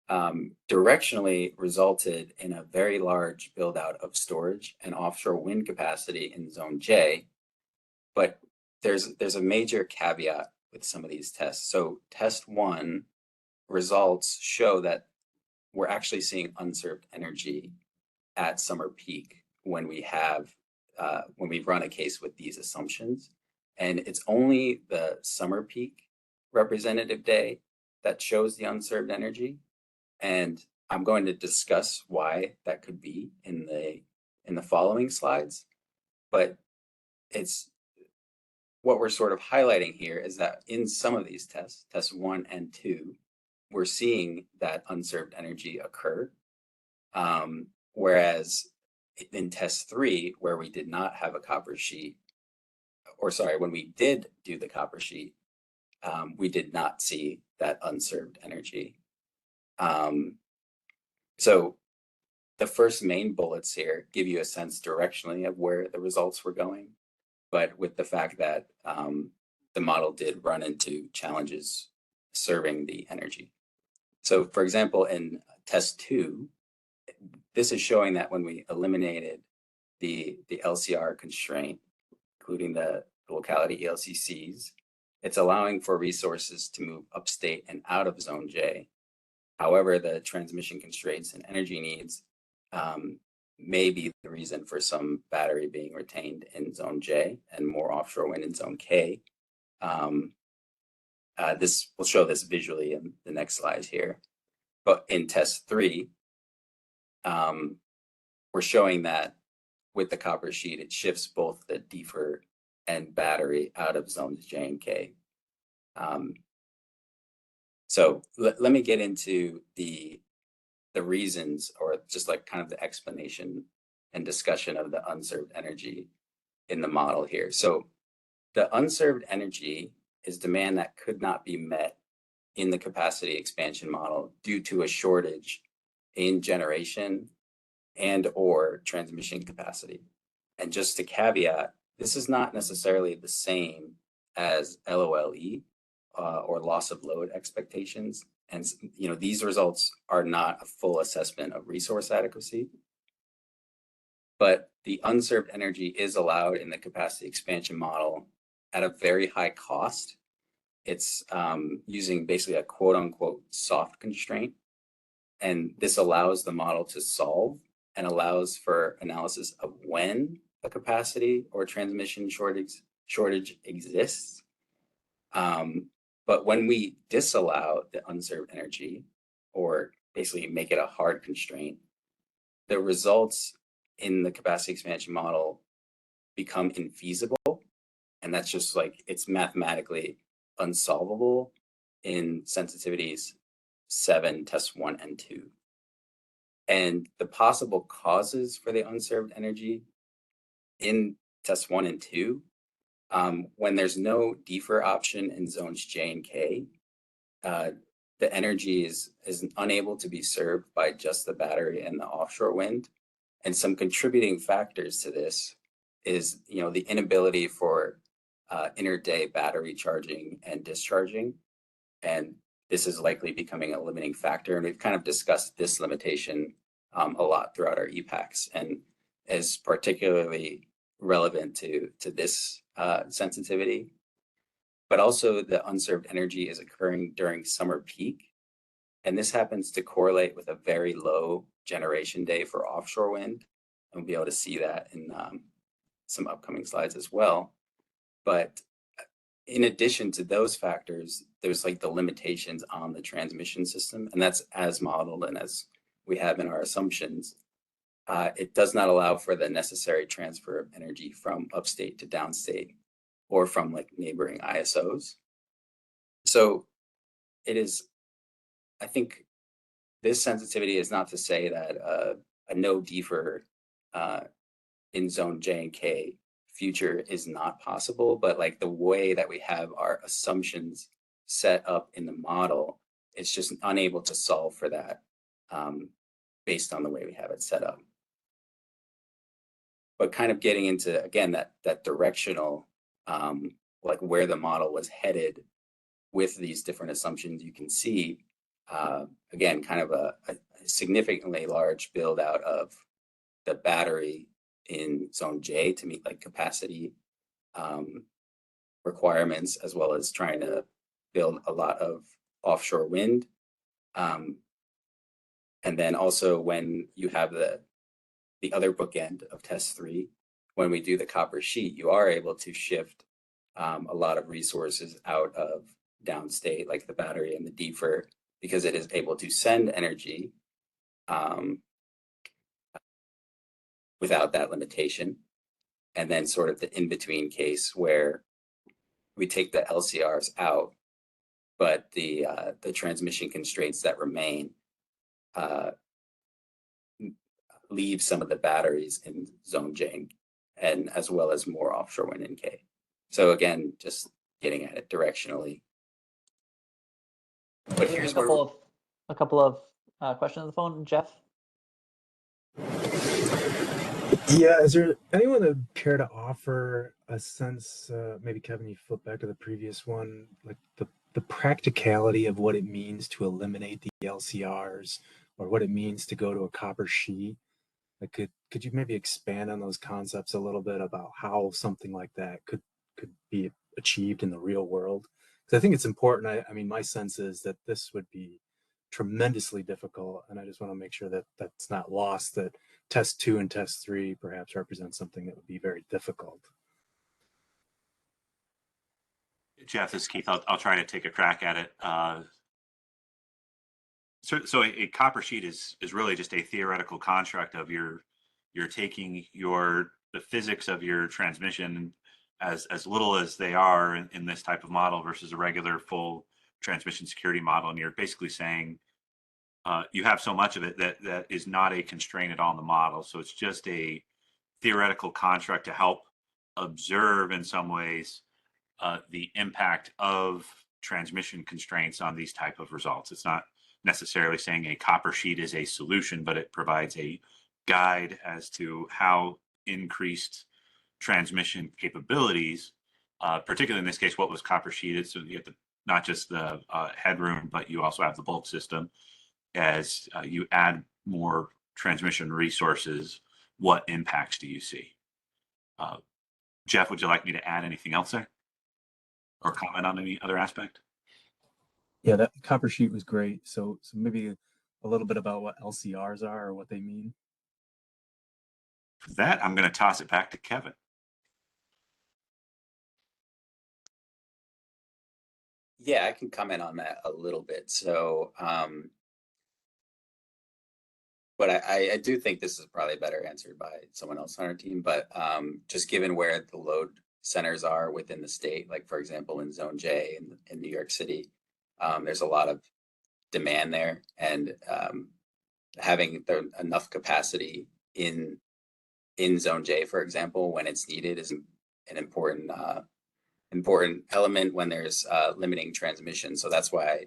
directionally resulted in a very large build out of storage and offshore wind capacity in zone J. But there's a major caveat with some of these tests. So test 1 results show that we're actually seeing unserved energy at summer peak when we run a case with these assumptions. And it's only the summer peak representative day that shows the unserved energy. And I'm going to discuss why that could be in the following slides. But it's what we're sort of highlighting here is that in some of these tests, tests 1 and 2, we're seeing that unserved energy occur. Whereas in test 3, where we did not have a copper sheet, or sorry, when we did do the copper sheet, we did not see that unserved energy. So the first main bullets here give you a sense directionally of where the results were going, but with the fact that the model did run into challenges serving the energy. So for example, in test 2, this is showing that when we eliminated the LCR constraint, including the locality ELCCs, it's allowing for resources to move upstate and out of zone J. However, the transmission constraints and energy needs may be the reason for some battery being retained in zone J and more offshore wind in zone K. This will show this visually in the next slide here. But in test 3, we're showing that with the copper sheet, it shifts both the DFR and battery out of zones J and K. So let me get into the reasons, or just like kind of the explanation and discussion of the unserved energy in the model here. So the unserved energy is demand that could not be met in the capacity expansion model due to a shortage in generation and or transmission capacity. And just to caveat, this is not necessarily the same as LOLE or loss of load expectations. And these results are not a full assessment of resource adequacy, but the unserved energy is allowed in the capacity expansion model at a very high cost. It's using basically a quote unquote soft constraint. And this allows the model to solve and allows for analysis of when a capacity or transmission shortage exists. But when we disallow the unserved energy, or basically make it a hard constraint, the results in the capacity expansion model become infeasible. And that's just like, it's mathematically unsolvable in sensitivities 7, test 1 and 2. And the possible causes for the unserved energy in test 1 and 2, when there's no DFR option in zones J and K, the energy is unable to be served by just the battery and the offshore wind. And some contributing factors to this is, the inability for inter-day battery charging and discharging. And this is likely becoming a limiting factor. And we've kind of discussed this limitation a lot throughout our EPPACs, and is particularly relevant to this sensitivity. But also the unserved energy is occurring during summer peak. And this happens to correlate with a very low generation day for offshore wind. And we'll be able to see that in some upcoming slides as well. But in addition to those factors, there's like the limitations on the transmission system, and that's as modeled and as we have in our assumptions. It does not allow for the necessary transfer of energy from upstate to downstate or from like neighboring ISOs. So it is, I think this sensitivity is not to say that a no DFR in zone J and K future is not possible, but like the way that we have our assumptions set up in the model, it's just unable to solve for that based on the way we have it set up. But kind of getting into, again, that directional, like where the model was headed with these different assumptions, you can see, again, kind of a significantly large build out of the battery in zone J to meet like capacity requirements, as well as trying to build a lot of offshore wind. And then also when you have the other bookend of test 3, when we do the copper sheet, you are able to shift a lot of resources out of downstate, like the battery and the DFR, because it is able to send energy without that limitation. And then sort of the in-between case where we take the LCRs out, but the transmission constraints that remain leave some of the batteries in zone J and as well as more offshore wind in K. So again, just getting at it directionally. But here's a couple of questions on the phone. Jeff? Yeah, is there anyone that would care to offer a sense, maybe Kevin, you flip back to the previous one, like the practicality of what it means to eliminate the LCRs, or what it means to go to a copper sheet? Like, could you maybe expand on those concepts a little bit about how something like that could be achieved in the real world? Because I think it's important. I mean, my sense is that this would be tremendously difficult. And I just want to make sure that that's not lost, that test 2 and test 3 perhaps represent something that would be very difficult. Jeff, this is Keith. I'll try to take a crack at it. So a copper sheet is really just a theoretical construct of you're taking the physics of your transmission as little as they are in this type of model versus a regular full transmission security model, and you're basically saying you have so much of it that is not a constraint at all in the model. So it's just a theoretical construct to help observe in some ways the impact of transmission constraints on these type of results. It's not necessarily saying a copper sheet is a solution, but it provides a guide as to how increased transmission capabilities, particularly in this case, what was copper sheeted. So you have not just the headroom, but you also have the bulk system. As you add more transmission resources, what impacts do you see? Jeff, would you like me to add anything else there? Or comment on any other aspect? Yeah, that copper sheet was great. So maybe a little bit about what LCRs are or what they mean. For that, I'm going to toss it back to Kevin. Yeah, I can comment on that a little bit. So, but I do think this is probably better answered by someone else on our team. But just given where the load centers are within the state, like for example, in Zone J in New York City, there's a lot of demand there, and having enough capacity in Zone J, for example, when it's needed, is an important element when there's limiting transmission. So that's why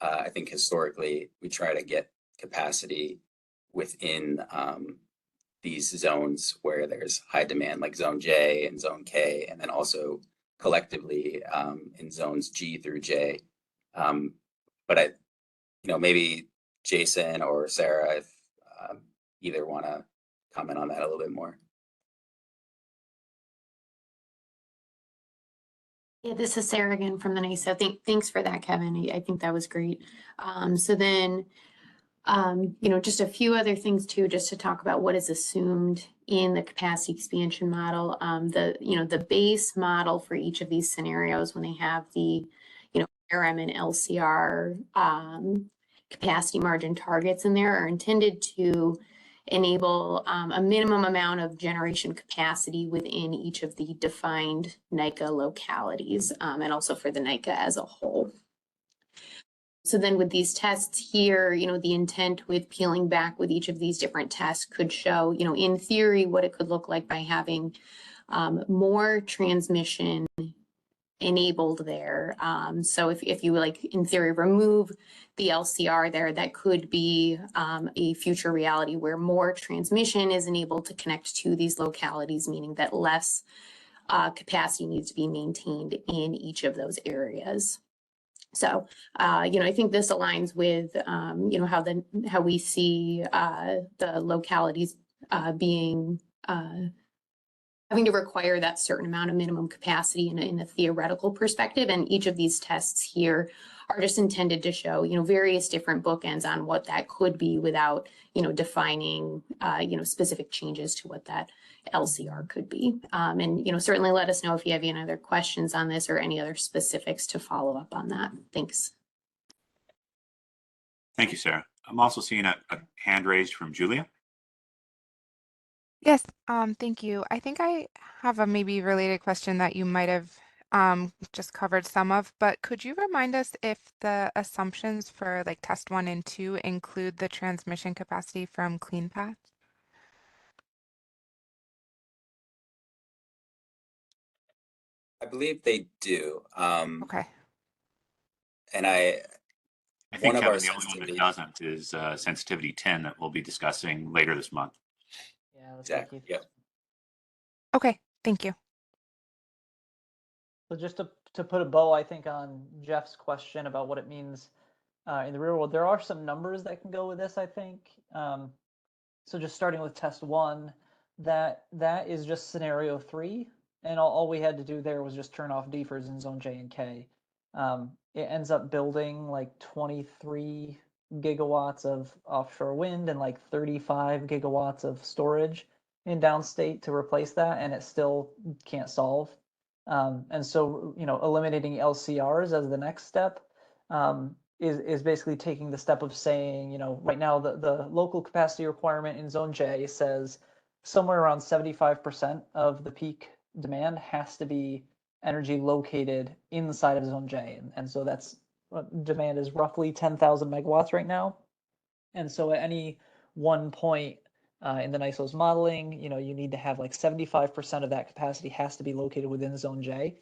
I think historically we try to get capacity within these zones where there's high demand, like Zone J and Zone K, and then also collectively in zones G through J. But maybe Jason or Sarah, if either want to comment on that a little bit more. Yeah, this is Sarah again from the NISO. Thanks for that, Kevin. I think that was great. So then, just a few other things too, just to talk about what is assumed in the capacity expansion model. The base model for each of these scenarios, when they have the, RM and LCR capacity margin targets in there, are intended to enable a minimum amount of generation capacity within each of the defined NICA localities, and also for the NICA as a whole. So then with these tests here, the intent with peeling back with each of these different tests could show, in theory, what it could look like by having more transmission enabled there. So if you in theory, remove the LCR there, that could be a future reality where more transmission is enabled to connect to these localities, meaning that less capacity needs to be maintained in each of those areas. So, I think this aligns with, how we see the localities being having to require that certain amount of minimum capacity in a theoretical perspective. And each of these tests here are just intended to show, various different bookends on what that could be without, defining, specific changes to what that LCR could be. And, certainly let us know if you have any other questions on this or any other specifics to follow up on that. Thanks. Thank you, Sarah. I'm also seeing a hand raised from Julia. Yes, thank you. I think I have a maybe related question that you might have just covered some of, but could you remind us if the assumptions for like test 1 and 2 include the transmission capacity from CleanPath? I believe they do. Okay. And I think, one of Kevin, our the only one that sensitivities. doesn't is sensitivity 10 that we'll be discussing later this month. Yeah, that's Exactly. right, Keith. Yep. Okay, thank you. So just to put a bow, I think, on Jeff's question about what it means in the real world, there are some numbers that can go with this, I think. So just starting with test 1, that is just scenario 3, and all we had to do there was just turn off deefers in zone J and K. It ends up building like 23 gigawatts of offshore wind and like 35 gigawatts of storage in downstate to replace that, and it still can't solve. And so, eliminating LCRs as the next step is basically taking the step of saying, right now the local capacity requirement in Zone J says somewhere around 75% of the peak demand has to be energy located inside of Zone J. And so that's demand is roughly 10,000 megawatts right now. And so at any one point in the NISO's modeling, you need to have like 75% of that capacity has to be located within Zone J.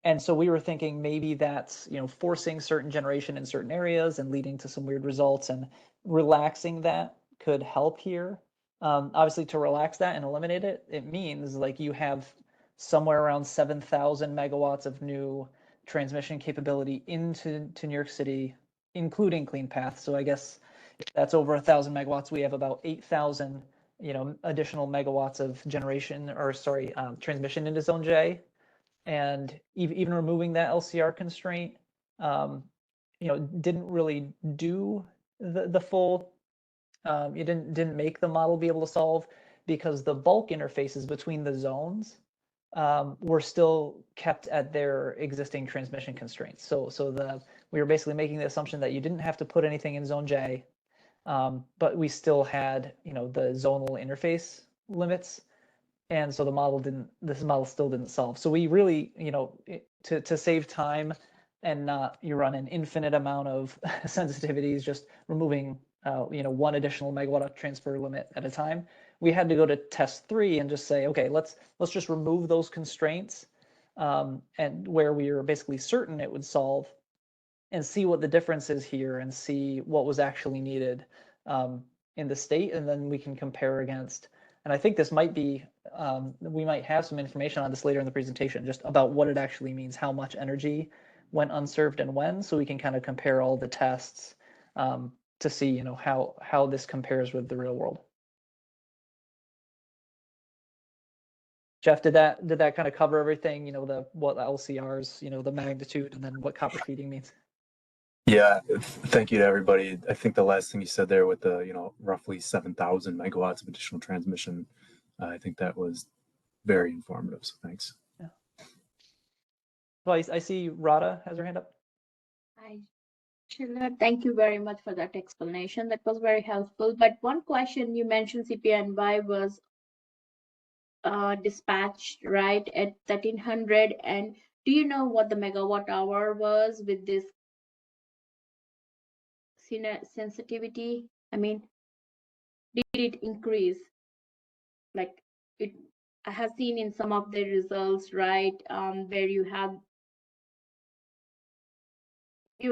And so we were thinking maybe that's, forcing certain generation in certain areas and leading to some weird results, and relaxing that could help here. Obviously, to relax that and eliminate it, it means like you have somewhere around 7,000 megawatts of new transmission capability into New York City, including Clean Path. So I guess if that's over 1,000 megawatts, we have about 8,000, additional megawatts of generation, or sorry, transmission into Zone J. And even removing that LCR constraint, didn't really do the full. It didn't make the model be able to solve, because the bulk interfaces between the zones were still kept at their existing transmission constraints. So we were basically making the assumption that you didn't have to put anything in Zone J, but we still had the zonal interface limits. And so this model still didn't solve. So we really, to save time and not you run an infinite amount of sensitivities, just removing, one additional megawatt transfer limit at a time, we had to go to test 3 and just say, okay, let's just remove those constraints, and where we were basically certain it would solve, and see what the difference is here and see what was actually needed in the state, and then we can compare against. And I think this might be, we might have some information on this later in the presentation, just about what it actually means, how much energy went unserved and when, so we can kind of compare all the tests to see, how this compares with the real world. Jeff, did that kind of cover everything? What the LCRs, the magnitude, and then what copper feeding means? Yeah, thank you to everybody. I think the last thing you said there with the, roughly 7,000 megawatts of additional transmission, I think that was very informative. So thanks. Yeah. So I see Radha has her hand up. Hi, Sheila. Thank you very much for that explanation. That was very helpful. But one question, you mentioned CPNY was dispatched right at 1300, and do you know what the megawatt hour was with this sensitivity? I mean, did it increase? Like I have seen in some of the results, right, where you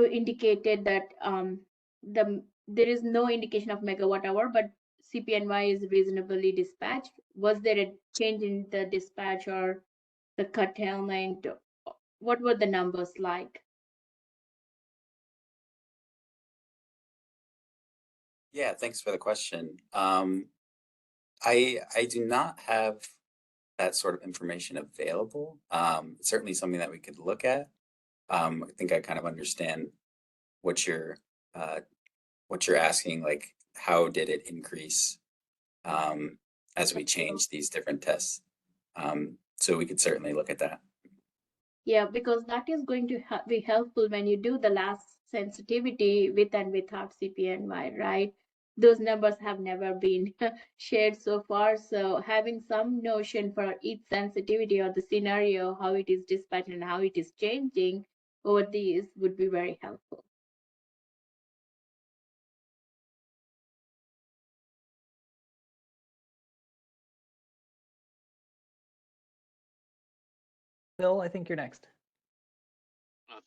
indicated that there is no indication of megawatt hour, but CPNY is reasonably dispatched. Was there a change in the dispatch or the curtailment? What were the numbers like? Yeah, thanks for the question. I do not have that sort of information available. Certainly something that we could look at. I think I kind of understand what you're asking, like how did it increase as we change these different tests? So we could certainly look at that. Yeah, because that is going to be helpful when you do the last sensitivity with and without CPNY, right? Those numbers have never been shared so far. So having some notion for each sensitivity or the scenario, how it is dispatched and how it is changing over these would be very helpful. Bill, I think you're next.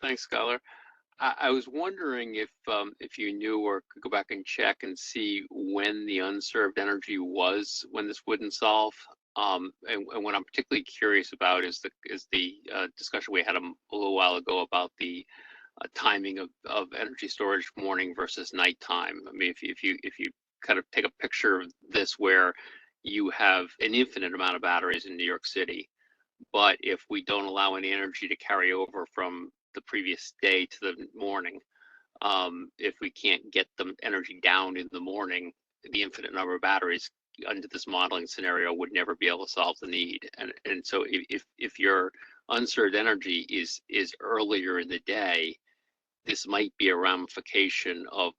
Thanks, Skylar. I was wondering if you knew or could go back and check and see when the unserved energy was when this wouldn't solve. And what I'm particularly curious about is the discussion we had a little while ago about the timing of energy storage morning versus nighttime. I mean, if you kind of take a picture of this where you have an infinite amount of batteries in New York City, but if we don't allow any energy to carry over from the previous day to the morning, if we can't get the energy down in the morning, the infinite number of batteries under this modeling scenario would never be able to solve the need. And so if your unserved energy is earlier in the day, this might be a ramification of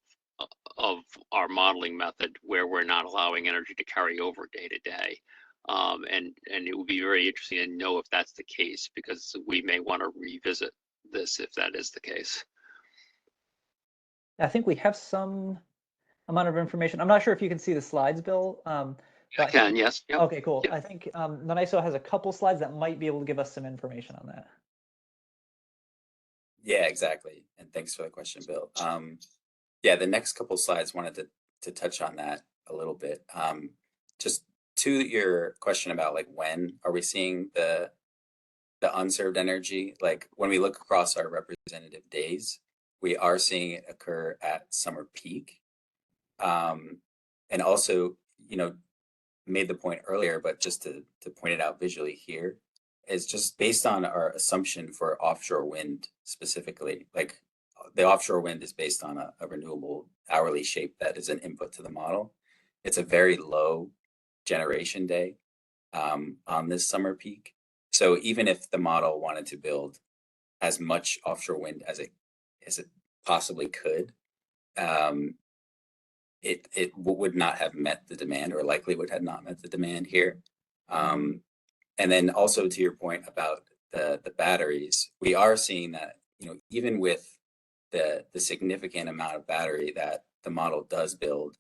our modeling method where we're not allowing energy to carry over day to day. And it would be very interesting to know if that's the case, because we may want to revisit this if that is the case. I think we have some amount of information. I'm not sure if you can see the slides, Bill. I But can, yes. Yep. okay, cool. Yep. I think the NISO has a couple slides that might be able to give us some information on that. Yeah, exactly. And thanks for the question, Bill. Yeah, the next couple slides wanted to touch on that a little bit. Just to your question about like when are we seeing the unserved energy? Like when we look across our representative days, we are seeing it occur at summer peak. And also, you know, made the point earlier, but just to point it out visually here, is just based on our assumption for offshore wind specifically. Like the offshore wind is based on a renewable hourly shape that is an input to the model. It's a very low generation day on this summer peak. So even if the model wanted to build as much offshore wind as it possibly could, it would not have met the demand, or likely would have not met the demand here. And then also to your point about the batteries, we are seeing that, you know, even with the significant amount of battery that the model does build,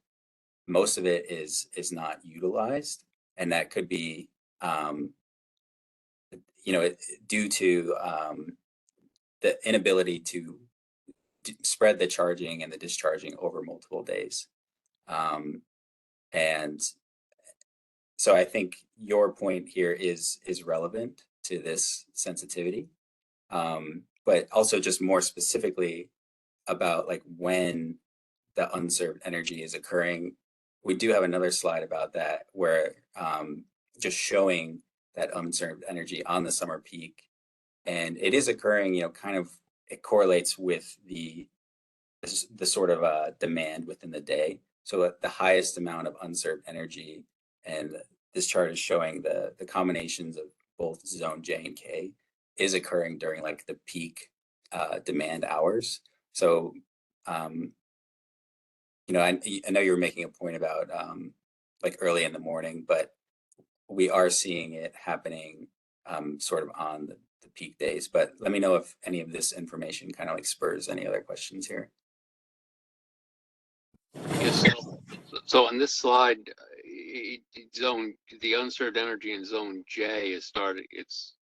most of it is not utilized, and that could be, you know, due to the inability to spread the charging and the discharging over multiple days. And so I think your point here is relevant to this sensitivity, but also just more specifically about like when the unserved energy is occurring. We do have another slide about that where just showing that unserved energy on the summer peak, and it is occurring, you know, kind of, it correlates with the sort of demand within the day. So at the highest amount of unserved energy, and this chart is showing the combinations of both zone J and K is occurring during like the peak demand hours. So, you know, I know you were making a point about like early in the morning, but we are seeing it happening sort of on the peak days. But let me know if any of this information kind of like spurs any other questions here. Yes. So on this slide, the unserved energy in zone J is started. It's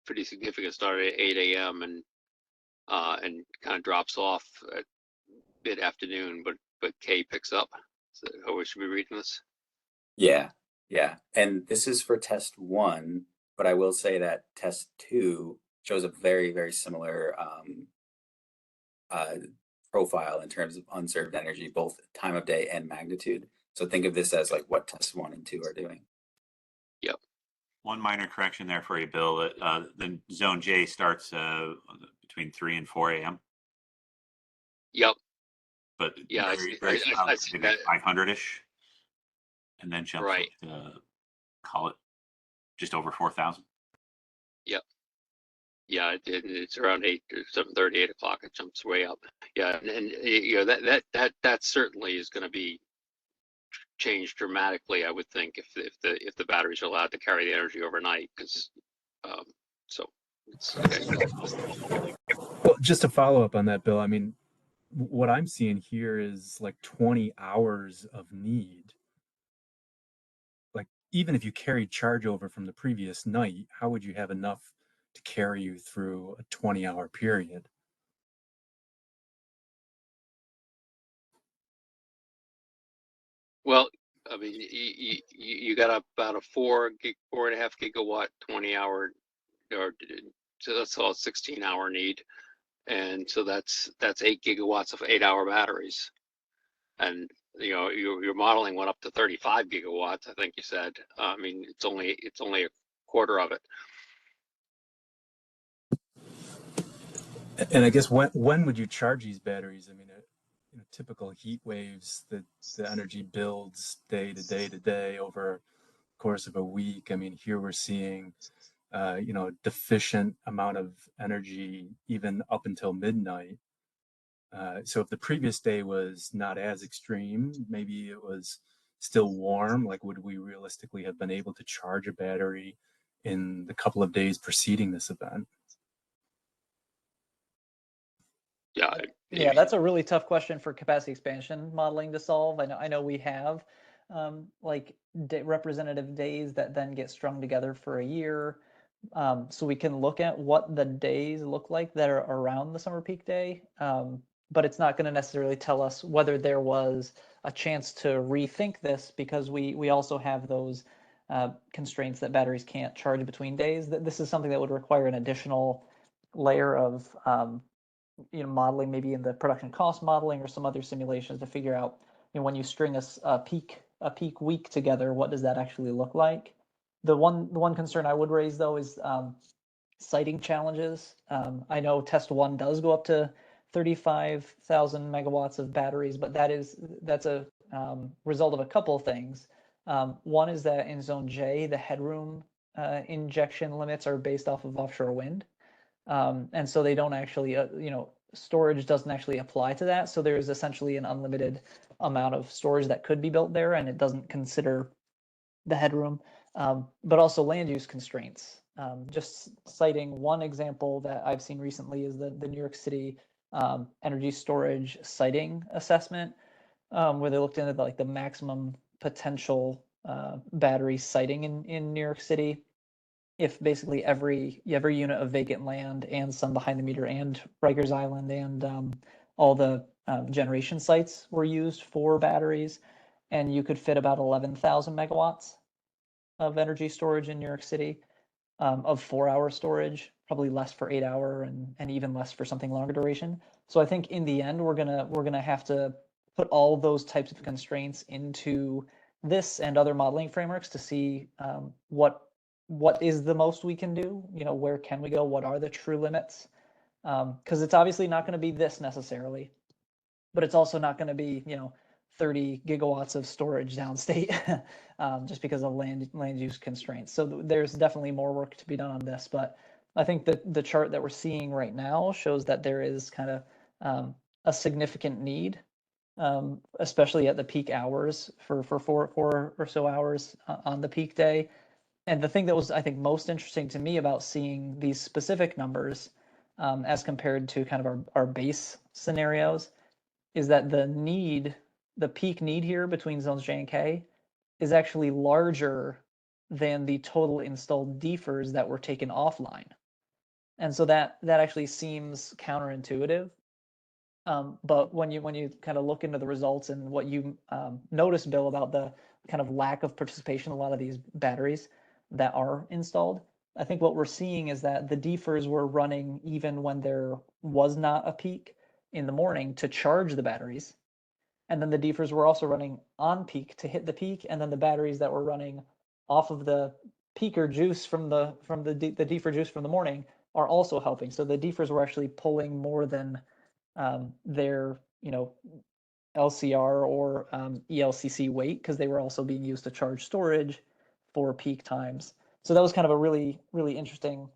pretty significant. Started at 8 a.m. and kind of drops off at mid afternoon, but K picks up. So how we should be reading this? Yeah, yeah. And this is for test 1, but I will say that test 2 shows a very, very similar profile in terms of unserved energy, both time of day and magnitude. So think of this as like what test 1 and 2 are doing. Yep. One minor correction there for you, Bill. The zone J starts between 3 and 4 a.m. Yep. But yeah, very I see that. 500-ish, and then jumps Right. up to, call it just over 4,000. Yep. Yeah, it's around 8 or 7:30, 8 o'clock. It jumps way up. Yeah, and you know that certainly is going to be changed dramatically, I would think, if the batteries are allowed to carry the energy overnight. Because so it's okay. Well, just to follow up on that, Bill, I mean, what I'm seeing here is like 20 hours of need. Like, even if you carried charge over from the previous night, how would you have enough to carry you through a 20-hour period? Well, I mean, you got about a 4.5 gigawatt 20-hour, or so that's all 16-hour need, and so that's 8 gigawatts of 8-hour batteries, and you know your modeling went up to 35 gigawatts, I think you said. I mean, it's only a quarter of it. And I guess when would you charge these batteries? I mean, typical heat waves, the energy builds day to day to day over the course of a week. I mean, here we're seeing deficient amount of energy even up until midnight. So if the previous day was not as extreme, maybe it was still warm, like would we realistically have been able to charge a battery in the couple of days preceding this event? Yeah, Yeah, that's a really tough question for capacity expansion modeling to solve. I know we have like representative days that then get strung together for a year. So we can look at what the days look like that are around the summer peak day. But it's not going to necessarily tell us whether there was a chance to rethink this, because we also have those constraints that batteries can't charge between days. This is something that would require an additional layer of modeling, maybe in the production cost modeling or some other simulations, to figure out, when you string a peak week together, what does that actually look like? The one concern I would raise, though, is siting challenges. I know test one does go up to 35,000 megawatts of batteries, but that's a result of a couple of things. One is that in zone J, the headroom injection limits are based off of offshore wind. And so they don't actually, storage doesn't actually apply to that. So there is essentially an unlimited amount of storage that could be built there, and it doesn't consider the headroom, but also land use constraints. Just citing one example that I've seen recently is the New York City energy storage siting assessment, where they looked into the maximum potential battery siting in New York City. If basically every unit of vacant land and some behind the meter and Rikers Island and all the generation sites were used for batteries, and you could fit about 11,000 megawatts of energy storage in New York City, of 4-hour storage, probably less for 8-hour and even less for something longer duration. So I think in the end, we're gonna have to put all those types of constraints into this and other modeling frameworks to see what is the most we can do, where can we go, what are the true limits, because it's obviously not going to be this necessarily, but it's also not going to be 30 gigawatts of storage downstate, just because of land use constraints. So there's definitely more work to be done on this, but I think that the chart that we're seeing right now shows that there is kind of a significant need, especially at the peak hours for 4 or so hours on the peak day. And the thing that was, I think, most interesting to me about seeing these specific numbers, as compared to kind of our base scenarios, is that the peak need here between zones J and K is actually larger than the total installed DFERs that were taken offline. And so that actually seems counterintuitive. But when you kind of look into the results and what you notice, Bill, about the kind of lack of participation in a lot of these batteries that are installed, I think what we're seeing is that the DFERs were running even when there was not a peak in the morning to charge the batteries. And then the DFERs were also running on peak to hit the peak, and then the batteries that were running off of the peaker juice from the DFER juice from the morning are also helping. So the DFERs were actually pulling more than their LCR or ELCC weight, because they were also being used to charge storage for peak times. So that was kind of a really, really interesting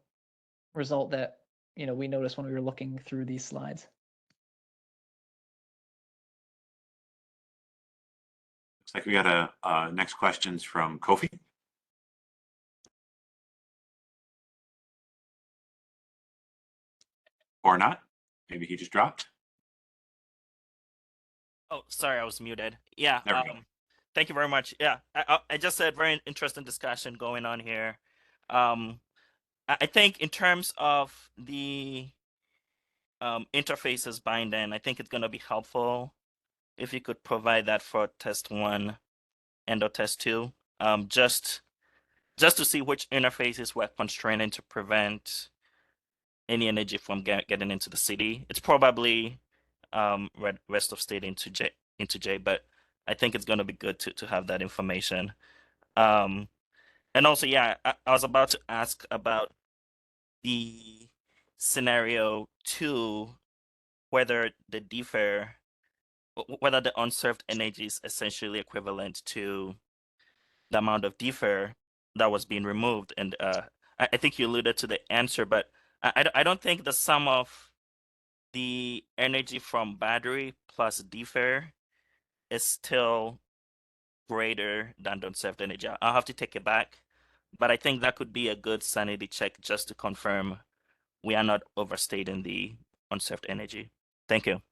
result that we noticed when we were looking through these slides. Looks like we got a next questions from Kofi. Or not. Maybe he just dropped. Oh, sorry, I was muted. Yeah. There we go. Thank you very much. Yeah, I just said very interesting discussion going on here. I think in terms of the interfaces binding, I think it's going to be helpful if you could provide that for test 1 and or test 2, just to see which interfaces we're constraining to prevent any energy from getting into the city. It's probably rest of state into J, but I think it's going to be good to have that information. And also, yeah, I was about to ask about the scenario 2, whether the unserved energy is essentially equivalent to the amount of defer that was being removed. And I think you alluded to the answer, but I don't think the sum of the energy from battery plus defer is still greater than the unserved energy. I'll have to take it back, but I think that could be a good sanity check just to confirm we are not overstating the unserved energy. Thank you.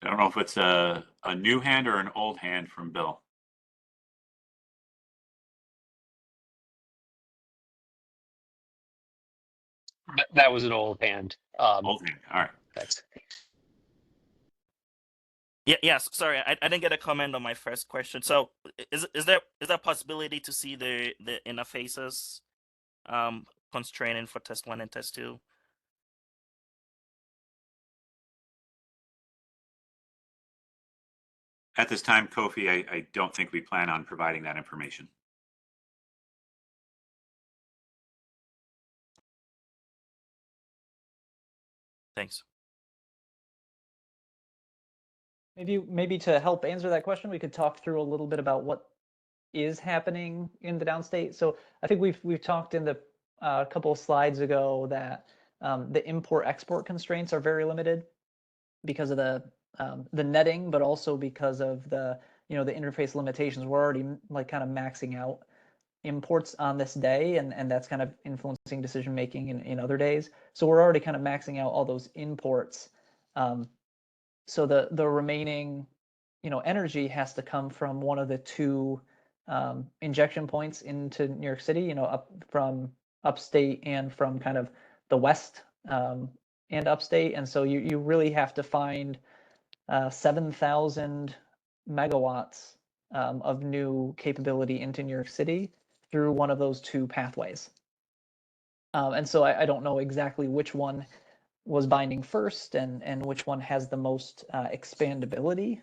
I don't know if it's a new hand or an old hand from Bill. That was an old hand. Old hand. All right. Thanks. Yes. Sorry, I didn't get a comment on my first question. So is there a possibility to see the interfaces constraining for test 1 and test 2? At this time, Kofi, I don't think we plan on providing that information. Thanks. Maybe to help answer that question, we could talk through a little bit about what is happening in the downstate. So I think we've talked in the couple of slides ago that the import-export constraints are very limited because of the netting, but also because of the the interface limitations. We're already like kind of maxing out imports on this day, and that's kind of influencing decision making in other days. So we're already kind of maxing out all those imports. So the remaining energy has to come from one of the two injection points into New York City, up from upstate and from kind of the west and upstate. And so you really have to find 7,000 megawatts of new capability into New York City through one of those two pathways. And so I don't know exactly which one was binding first and which one has the most expandability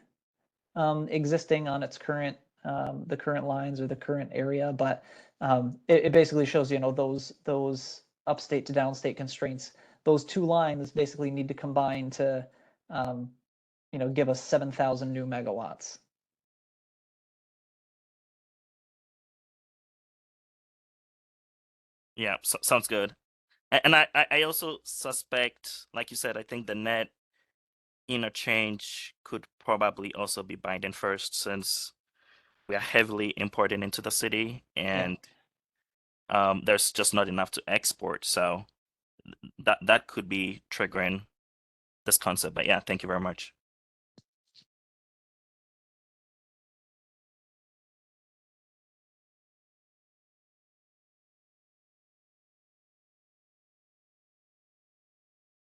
existing on its current the current lines or the current area, but it basically shows those upstate to downstate constraints. Those two lines basically need to combine to give us 7,000 new megawatts. Yeah, sounds good. And I also suspect, like you said, I think the net interchange could probably also be binding first, since we are heavily importing into the city, and there's just not enough to export. So that could be triggering this concept. But yeah, thank you very much.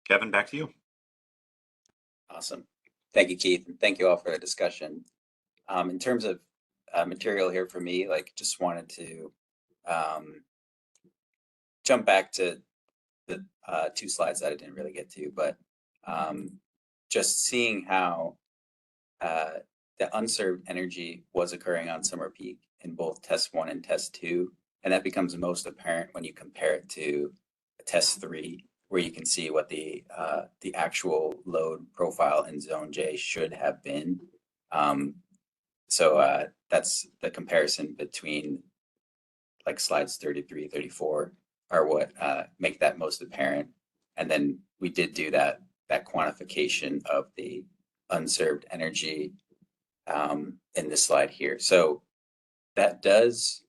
Kevin, back to you. Awesome. Thank you, Keith. And thank you all for the discussion. In terms of material here for me, just wanted to jump back to the 2 slides that I didn't really get to, but just seeing how the unserved energy was occurring on summer peak in both test 1 and test 2. And that becomes most apparent when you compare it to test 3, where you can see what the actual load profile in zone J should have been. So that's the comparison between slides 33, 34 are what make that most apparent. And then we did do that quantification of the unserved energy in this slide here. So that does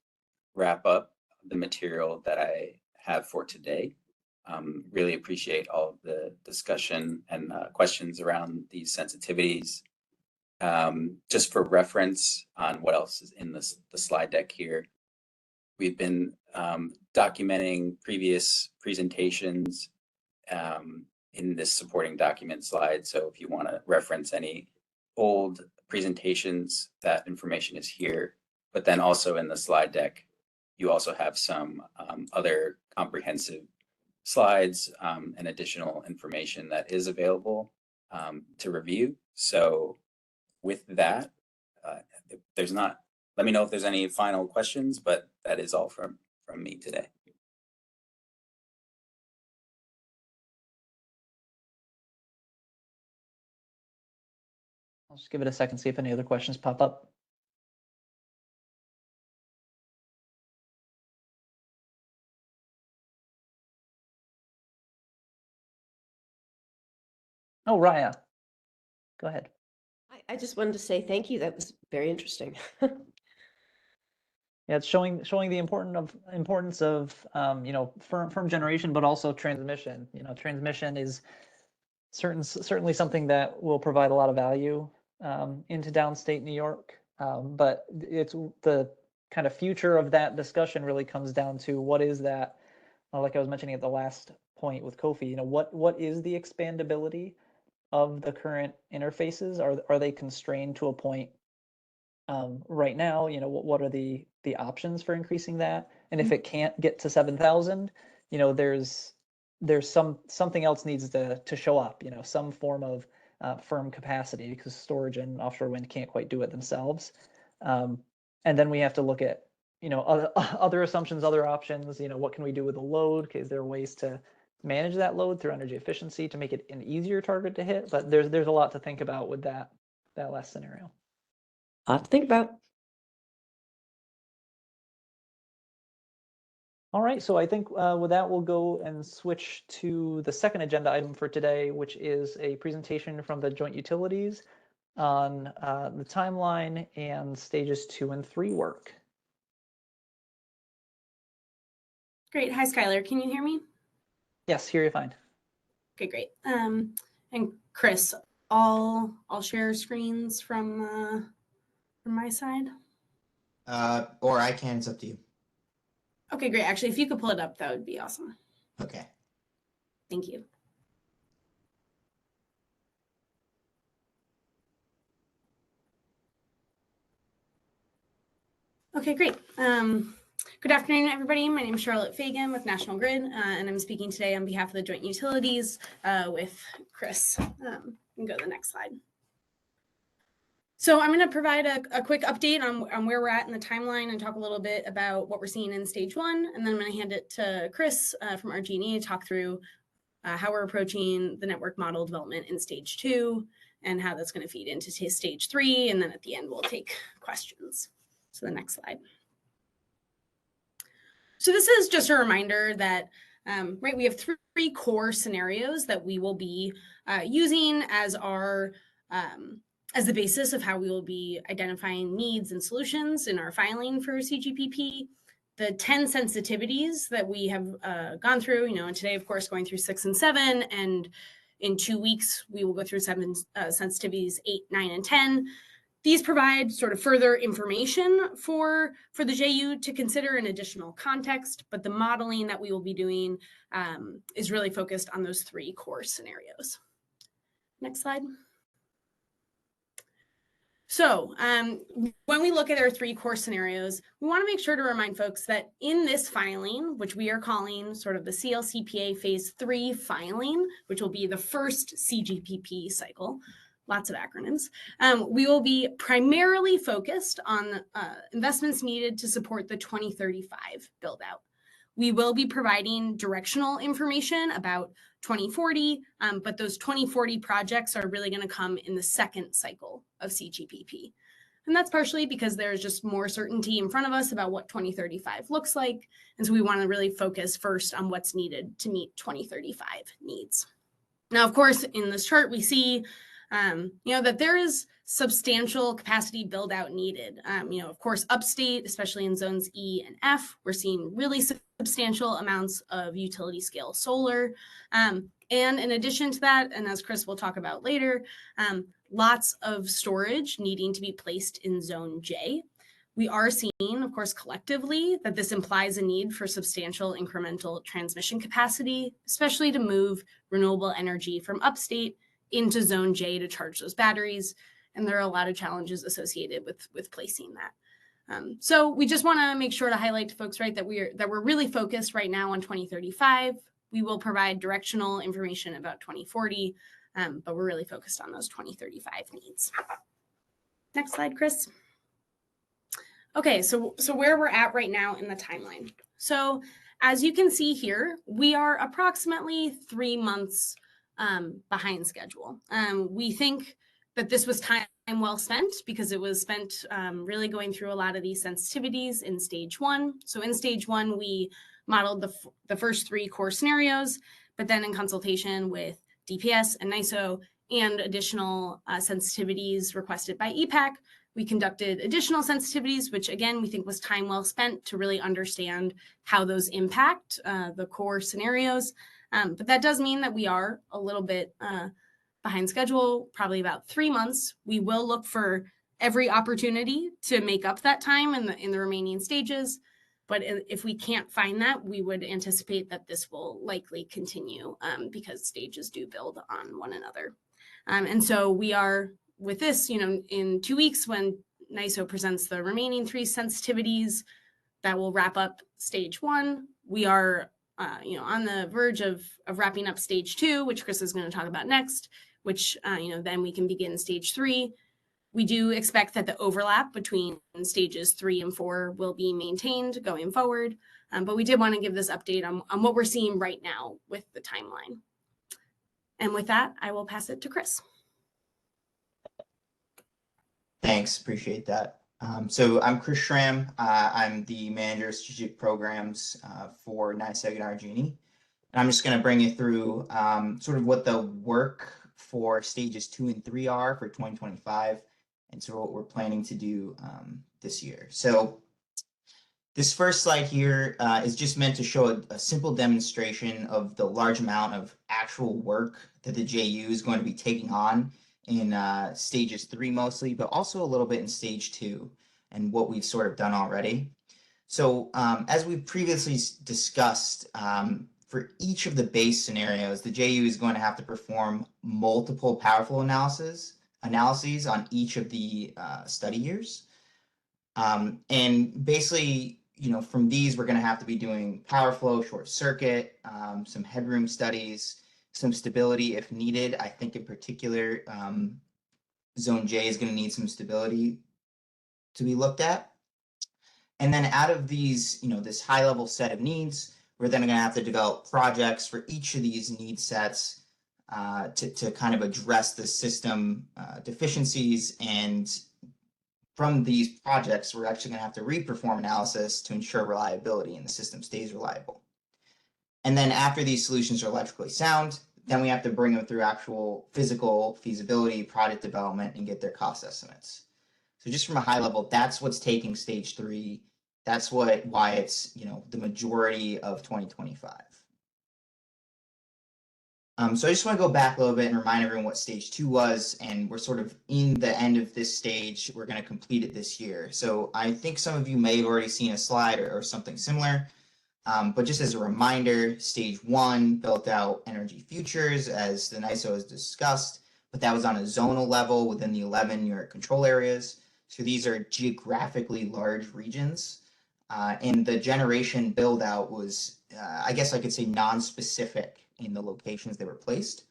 wrap up the material that I have for today. Really appreciate all of the discussion and questions around these sensitivities. Just for reference on what else is in the slide deck here, we've been documenting previous presentations in this supporting document slide. So if you want to reference any old presentations, that information is here. But then also in the slide deck, you also have some other comprehensive slides and additional information that is available to review. So with that, if there's not, let me know if there's any final questions, but that is all from me today. I'll just give it a second, see if any other questions pop up. Oh, Raya, go ahead. I just wanted to say thank you. That was very interesting. Yeah, it's showing the importance of you know, firm generation, but also transmission. You know, transmission is certainly something that will provide a lot of value into downstate New York. But it's the kind of future of that discussion really comes down to what is that, like I was mentioning at the last point with Kofi, you know, what is the expandability of the current interfaces? Are they constrained to a point right now? You know, what are the options for increasing that? And if it can't get to 7,000, you know, there's something else needs to show up, you know, some form of firm capacity, because storage and offshore wind can't quite do it themselves. And then we have to look at, you know, other assumptions, other options. You know, what can we do with the load? Okay, is there ways to manage that load through energy efficiency to make it an easier target to hit? But there's a lot to think about with that last scenario. A lot to think about. All right, so I think with that, we'll go and switch to the second agenda item for today, which is a presentation from the joint utilities on the timeline and stages 2 and 3 work. Great. Hi, Skylar. Can you hear me? Yes, hear you fine. Okay, great. And Chris, I'll share screens from my side. Or I can, it's up to you. Okay, great. Actually, if you could pull it up, that would be awesome. Okay. Thank you. Okay, great. Good afternoon, everybody. My name is Charlotte Fagan with National Grid, and I'm speaking today on behalf of the joint utilities with Chris. You can go to the next slide. So I'm going to provide a quick update on where we're at in the timeline and talk a little bit about what we're seeing in stage 1. And then I'm going to hand it to Chris from RG&E to talk through how we're approaching the network model development in stage 2 and how that's going to feed into stage 3. And then at the end, we'll take questions. So the next slide. So this is just a reminder that we have 3 core scenarios that we will be using as our as the basis of how we will be identifying needs and solutions in our filing for CGPP. The 10 sensitivities that we have gone through, you know, and today, of course, going through 6 and 7, and in 2 weeks, we will go through 7 sensitivities, 8, 9, and 10. These provide sort of further information for the JU to consider in additional context, but the modeling that we will be doing is really focused on those 3 core scenarios. Next slide. So when we look at our 3 core scenarios, we want to make sure to remind folks that in this filing, which we are calling sort of the CLCPA phase 3 filing, which will be the first CGPP cycle, lots of acronyms, we will be primarily focused on investments needed to support the 2035 build out. We will be providing directional information about 2040, but those 2040 projects are really going to come in the second cycle of CGPP. And that's partially because there's just more certainty in front of us about what 2035 looks like. And so we want to really focus first on what's needed to meet 2035 needs. Now, of course, in this chart, we see that there is substantial capacity build out needed. Of course, upstate, especially in zones E and F, we're seeing really substantial amounts of utility scale solar. And in addition to that, and as Chris will talk about later, lots of storage needing to be placed in zone J. We are seeing, of course, collectively that this implies a need for substantial incremental transmission capacity, especially to move renewable energy from upstate into zone J to charge those batteries. And there are a lot of challenges associated with placing that. So we just want to make sure to highlight to folks, right, that we're really focused right now on 2035. We will provide directional information about 2040, but we're really focused on those 2035 needs. Next slide, Chris. Okay, so where we're at right now in the timeline. So as you can see here, we are approximately 3 months behind schedule. We think that this was time well spent because it was spent really going through a lot of these sensitivities in stage 1. So in stage 1, we modeled the first 3 core scenarios, but then in consultation with DPS and NISO and additional sensitivities requested by EPPAC, we conducted additional sensitivities, which again, we think was time well spent to really understand how those impact the core scenarios. But that does mean that we are a little bit behind schedule, probably about 3 months. We will look for every opportunity to make up that time in the remaining stages. But if we can't find that, we would anticipate that this will likely continue because stages do build on one another. And so we are with this, in 2 weeks when NISO presents the remaining 3 sensitivities, that will wrap up stage 1. We are, on the verge of wrapping up stage 2, which Chris is going to talk about next, which, then we can begin stage 3. We do expect that the overlap between stages 3 and 4 will be maintained going forward. But we did want to give this update on what we're seeing right now with the timeline. And with that, I will pass it to Chris. Thanks, appreciate that. So I'm Chris Schramm. I'm the manager of strategic programs for NISEG and RG&E. And I'm just going to bring you through sort of what the work for stages 2 and 3 are for 2025 and sort of what we're planning to do this year. So this first slide here is just meant to show a simple demonstration of the large amount of actual work that the JU is going to be taking on in stages 3 mostly, but also a little bit in stage 2 and what we've sort of done already. So as we previously discussed, for each of the base scenarios, the JU is going to have to perform multiple power flow analyses on each of the study years. And basically, from these, we're going to have to be doing power flow, short circuit, some headroom studies, some stability if needed. I think in particular, zone J is going to need some stability to be looked at. And then out of these, this high level set of needs, we're then going to have to develop projects for each of these need sets to kind of address the system deficiencies. And from these projects, we're actually going to have to reperform analysis to ensure reliability and the system stays reliable. And then after these solutions are electrically sound, then we have to bring them through actual physical feasibility, product development, and get their cost estimates. So just from a high level, that's what's taking stage 3. That's why it's the majority of 2025. So I just want to go back a little bit and remind everyone what stage 2 was, and we're sort of in the end of this stage. We're going to complete it this year. So I think some of you may have already seen a slide or something similar. But just as a reminder, stage 1 built out energy futures as the NISO has discussed, but that was on a zonal level within the 11 New York control areas. So these are geographically large regions. And the generation build out was, I guess I could say, non-specific in the locations they were placed.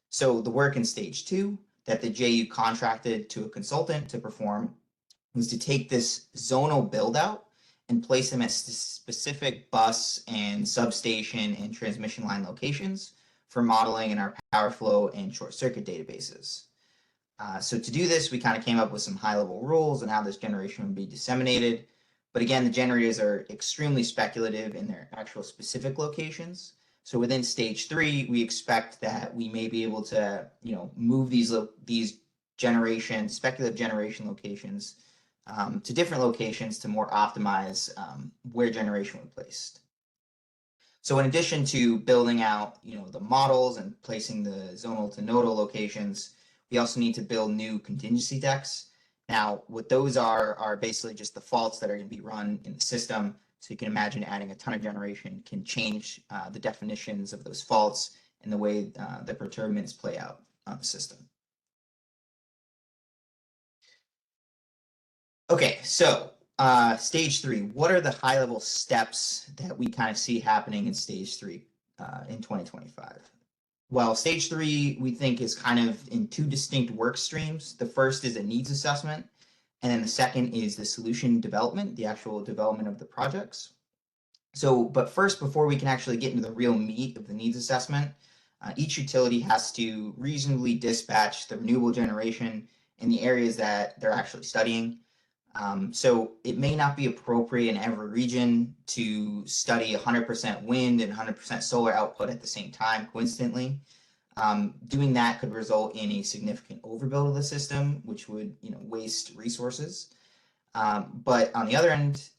So the work in stage 2 that the JU contracted to a consultant to perform was to take this zonal build out and place them at specific bus and substation and transmission line locations for modeling in our power flow and short circuit databases. So to do this, we kind of came up with some high level rules on how this generation would be disseminated. But again, the generators are extremely speculative in their actual specific locations. So within stage 3, we expect that we may be able to, move these speculative generation locations to different locations to more optimize where generation was placed. So in addition to building out, the models and placing the zonal to nodal locations, we also need to build new contingency decks. Now, what those are basically just the faults that are going to be run in the system. So you can imagine adding a ton of generation can change the definitions of those faults and the way the perturbaments play out on the system. Okay, so stage 3, what are the high level steps that we kind of see happening in stage 3 in 2025? Well, stage 3, we think, is kind of in 2 distinct work streams. The first is a needs assessment, And then the second is the solution development, the actual development of the projects. So, but first, before we can actually get into the real meat of the needs assessment, each utility has to reasonably dispatch the renewable generation in the areas that they're actually studying. So it may not be appropriate in every region to study 100% wind and 100% solar output at the same time, coincidentally. Doing that could result in a significant overbuild of the system, which would, waste resources. But on the other end,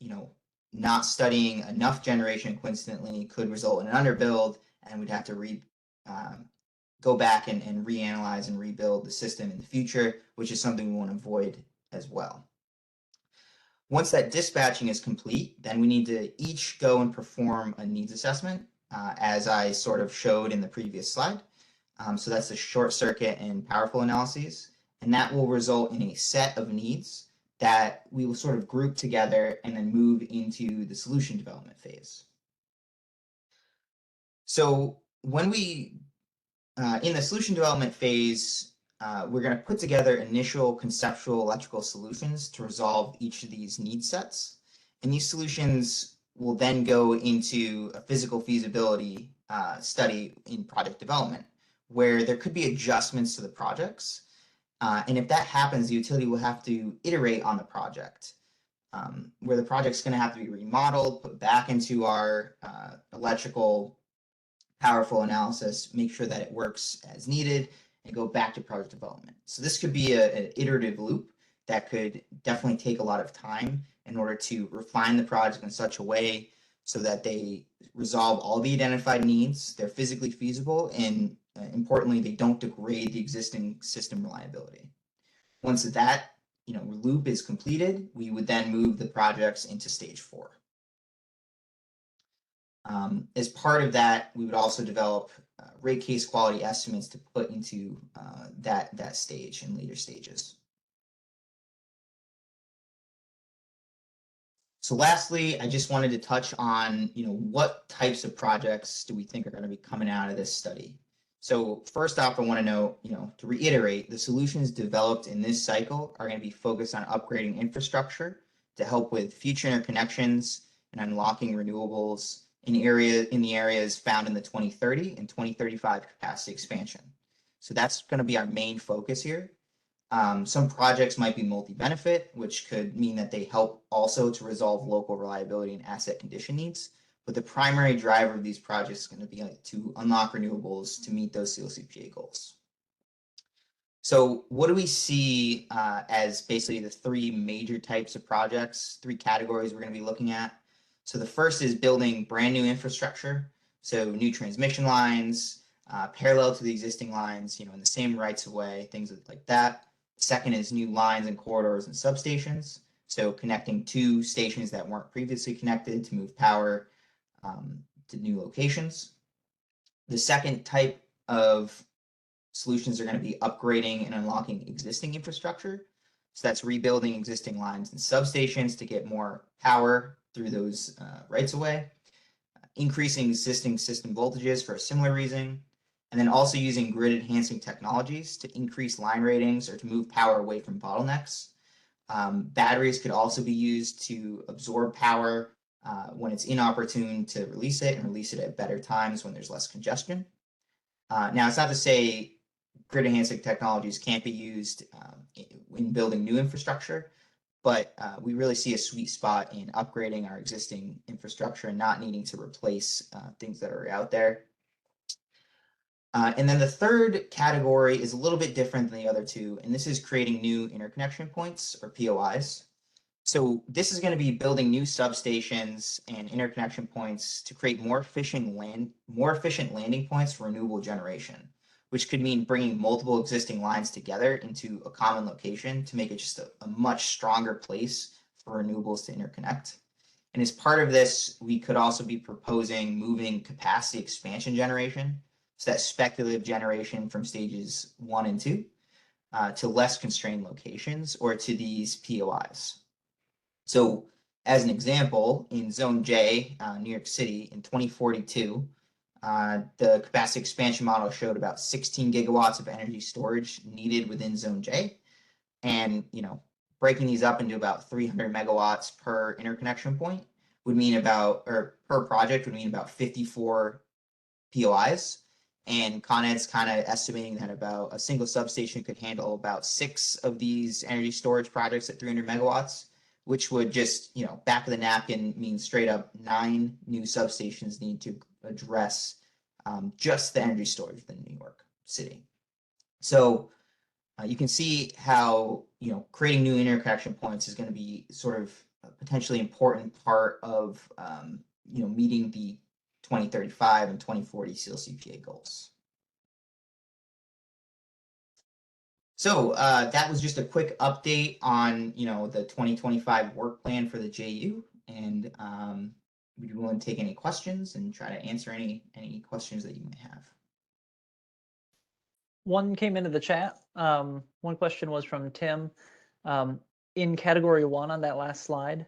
not studying enough generation coincidentally could result in an underbuild, and we'd have to go back and reanalyze and rebuild the system in the future, which is something we want to avoid as well. Once that dispatching is complete, then we need to each go and perform a needs assessment, as I sort of showed in the previous slide. So that's the short circuit and powerful analyses, and that will result in a set of needs that we will sort of group together and then move into the solution development phase. So when we, in the solution development phase, we're going to put together initial conceptual electrical solutions to resolve each of these need sets. And these solutions will then go into a physical feasibility study in project development, where there could be adjustments to the projects. And if that happens, the utility will have to iterate on the project, where the project's going to have to be remodeled, put back into our electrical powerful analysis, make sure that it works as needed, and go back to project development. So this could be an iterative loop that could definitely take a lot of time in order to refine the project in such a way so that they resolve all the identified needs, they're physically feasible, and importantly, they don't degrade the existing system reliability. Once that loop is completed, we would then move the projects into stage 4. As part of that, we would also develop rate case quality estimates to put into that stage and later stages. So lastly, I just wanted to touch on, what types of projects do we think are going to be coming out of this study? So first off, I want to know, to reiterate, the solutions developed in this cycle are going to be focused on upgrading infrastructure to help with future interconnections and unlocking renewables in the areas found in the 2030 and 2035 capacity expansion. So that's going to be our main focus here. Some projects might be multi-benefit, which could mean that they help also to resolve local reliability and asset condition needs. But the primary driver of these projects is going to be to unlock renewables to meet those CLCPA goals. So what do we see as basically the 3 major types of projects, 3 categories we're going to be looking at? So the first is building brand new infrastructure. So new transmission lines, parallel to the existing lines, in the same rights of way, things like that. Second is new lines and corridors and substations. So connecting 2 stations that weren't previously connected to move power to new locations. The second type of solutions are going to be upgrading and unlocking existing infrastructure. So that's rebuilding existing lines and substations to get more power through those rights of way, increasing existing system voltages for a similar reason, and then also using grid enhancing technologies to increase line ratings or to move power away from bottlenecks. Batteries could also be used to absorb power when it's inopportune to release it, and release it at better times when there's less congestion. Now, it's not to say grid enhancing technologies can't be used in building new infrastructure, but we really see a sweet spot in upgrading our existing infrastructure and not needing to replace things that are out there. And then the third category is a little bit different than the other 2, and this is creating new interconnection points, or POIs. So this is going to be building new substations and interconnection points to create more efficient landing points for renewable generation, which could mean bringing multiple existing lines together into a common location to make it just a much stronger place for renewables to interconnect. And as part of this, we could also be proposing moving capacity expansion generation, so that's speculative generation from stages 1 and 2, to less constrained locations or to these POIs. So as an example, in Zone J, New York City, in 2042, the capacity expansion model showed about 16 gigawatts of energy storage needed within Zone J. And, breaking these up into about 300 megawatts per interconnection point would mean about, or per project would mean about 54 POIs. And Con Ed's kind of estimating that about a single substation could handle about 6 of these energy storage projects at 300 megawatts, which would just, back of the napkin mean straight up 9 new substations need to address just the energy storage within New York City. So you can see how, creating new interconnection points is going to be sort of a potentially important part of, meeting the 2035 and 2040 CLCPA goals. So that was just a quick update on, the 2025 work plan for the JU, and we'd be willing to take any questions and try to answer any questions that you may have. One came into the chat. One question was from Tim. In category 1 on that last slide,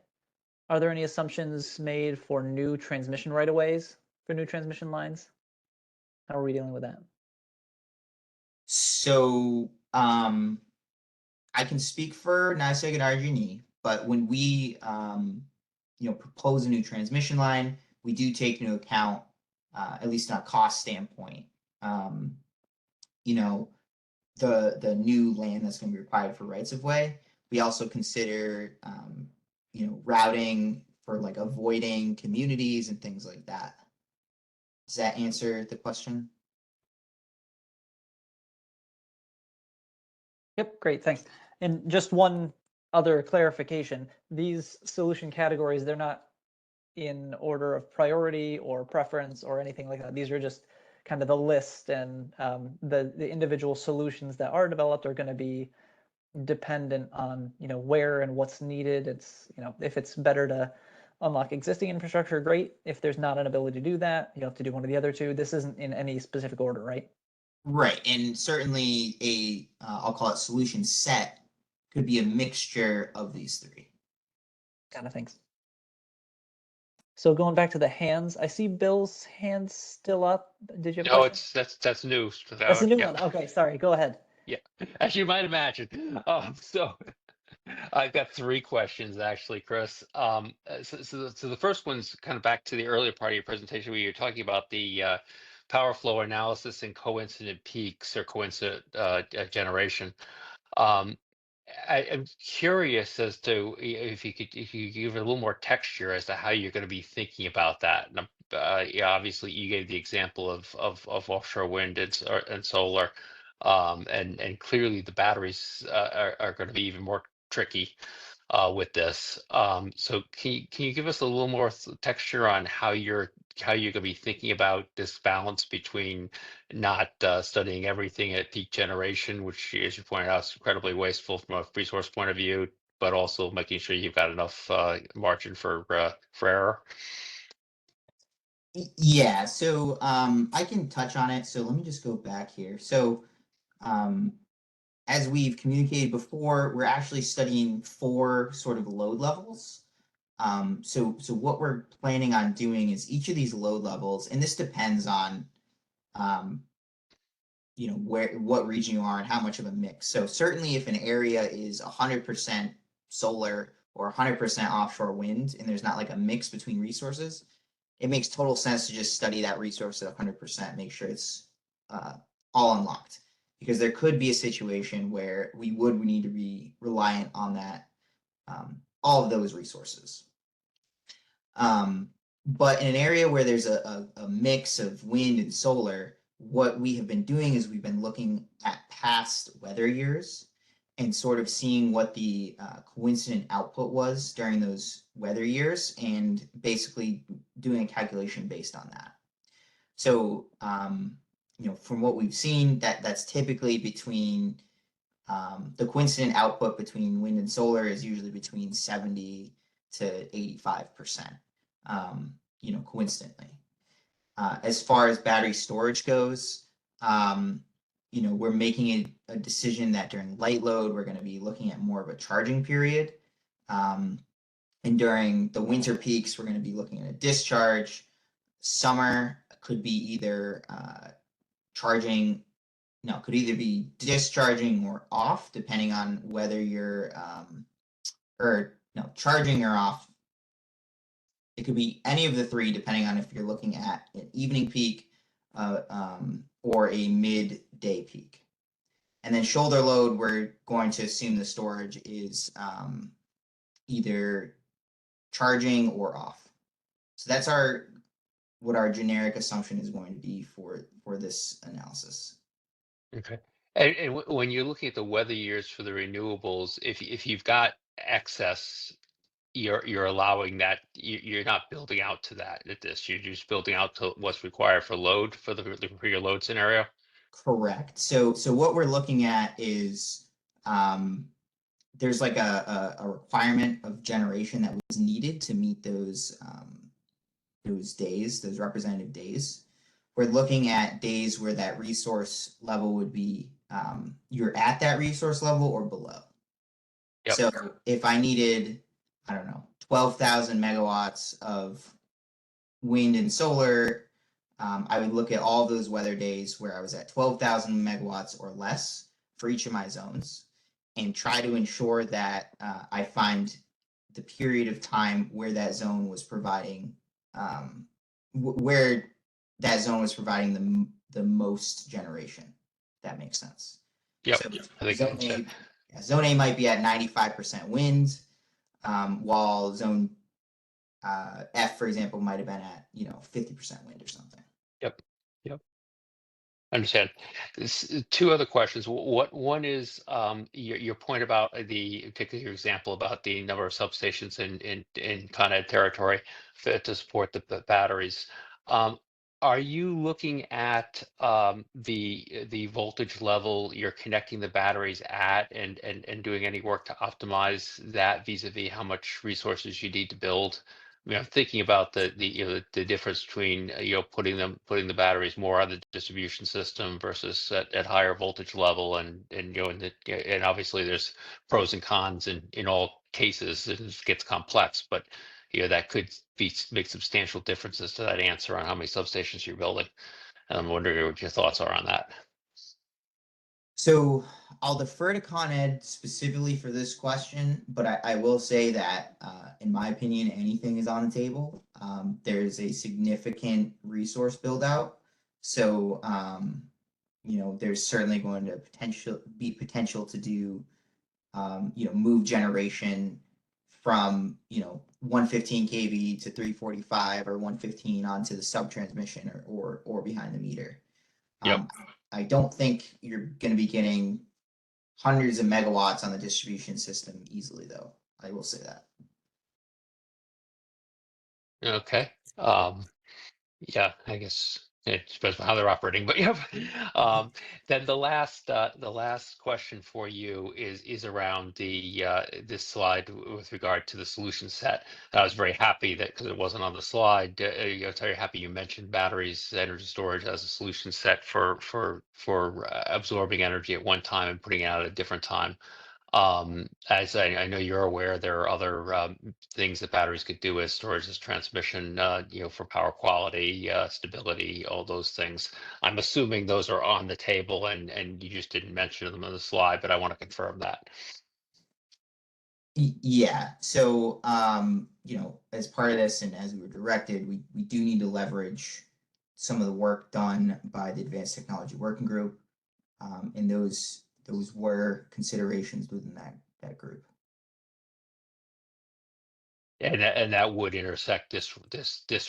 are there any assumptions made for new transmission right-of-ways for new transmission lines? How are we dealing with that? So I can speak for NYSEG and RG&E, but when we propose a new transmission line, we do take into account, at least on a cost standpoint, the new land that's going to be required for rights of way. We also consider routing for like avoiding communities and things like that. Does that answer the question? Yep, great, thanks. And just one other clarification. These solution categories, they're not in order of priority or preference or anything like that. These are just kind of the list, and the individual solutions that are developed are going to be dependent on where and what's needed. It's if it's better to unlock existing infrastructure, great. If there's not an ability to do that, you have to do one of the other two. This isn't in any specific order, right? Right, and certainly a I'll call it solution set could be a mixture of these 3 kind of things. So going back to the hands, I see Bill's hands still up. Did you have a No, question? that's new. That's a new Yeah. one. Okay, sorry. Go ahead. Yeah, as you might imagine. So I've got 3 questions actually, Chris. So the first one's kind of back to the earlier part of your presentation where you're talking about the power flow analysis and coincident peaks or coincident generation. I'm curious as to if you could give it a little more texture as to how you're going to be thinking about that. And, yeah, obviously you gave the example of offshore wind and solar, and clearly the batteries are going to be even more tricky with this. So can you give us a little more texture on how you're going to be thinking about this balance between not studying everything at peak generation, which, as you pointed out, is incredibly wasteful from a resource point of view, but also making sure you've got enough margin for error? Yeah, so I can touch on it. So let me just go back here. So as we've communicated before, we're actually studying 4 sort of load levels. So what we're planning on doing is each of these load levels, and this depends on what region you are and how much of a mix. So certainly if an area is 100% solar or 100% offshore wind, and there's not like a mix between resources, it makes total sense to just study that resource at 100%, make sure it's all unlocked. Because there could be a situation where we need to be reliant on that, all of those resources. But in an area where there's a mix of wind and solar, what we have been doing is we've been looking at past weather years and sort of seeing what the coincident output was during those weather years and basically doing a calculation based on that. So, from what we've seen, that's typically between the coincident output between wind and solar is usually between 70 to 85%, coincidentally. As far as battery storage goes, we're making a decision that during light load, we're going to be looking at more of a charging period. And during the winter peaks, we're going to be looking at a discharge. Summer could be either could either be discharging or off, depending on whether you're or no, charging or off. It could be any of the three, depending on if you're looking at an evening peak or a midday peak. And then shoulder load, we're going to assume the storage is either charging or off. So that's what our generic assumption is going to be for this analysis. Okay. And when you're looking at the weather years for the renewables, if you've got excess, you're allowing that, you're not building out to that at this. You're just building out to what's required for load for your load scenario. Correct. So what we're looking at is there's like a requirement of generation that was needed to meet those days, those representative days. We're looking at days where that resource level would be you're at that resource level or below. Yep. So if I needed, I don't know, 12,000 megawatts of wind and solar, I would look at all those weather days where I was at 12,000 megawatts or less for each of my zones and try to ensure that I find the period of time where that zone was providing the most generation. If that makes sense. Yep. So I think zone A might be at 95% wind, while zone F, for example, might have been at 50% wind or something. Yep. Understand. Two other questions. One is your point about particularly your example about the number of substations in Con Ed territory to support the batteries. Are you looking at the voltage level you're connecting the batteries at and doing any work to optimize that vis-a-vis how much resources you need to build? I mean, I'm thinking about the difference between putting the batteries more on the distribution system versus at higher voltage level, and obviously there's pros and cons in all cases. It gets complex, but that could make substantial differences to that answer on how many substations you're building. And I'm wondering what your thoughts are on that. So I'll defer to Con Ed specifically for this question, but I will say that in my opinion, anything is on the table. There's a significant resource build out. So, there's certainly going to be potential to do, move generation from, 115 kV to 345 or 115 onto the sub transmission or behind the meter. Yep. I don't think you're going to be getting hundreds of megawatts on the distribution system easily, though. I will say that. Okay. Yeah, I guess it depends on how they're operating, but yeah. Then the last question for you is around this slide with regard to the solution set. I was very happy that because it wasn't on the slide. I was very happy you mentioned batteries, energy storage as a solution set for absorbing energy at one time and putting it out at a different time. As I know you're aware, there are other things that batteries could do as storage as transmission, for power quality, stability, all those things. I'm assuming those are on the table and you just didn't mention them on the slide, but I want to confirm that. Yeah. So, as part of this and as we were directed, we do need to leverage some of the work done by the Advanced Technology Working Group. And those were considerations within that group. And that would intersect this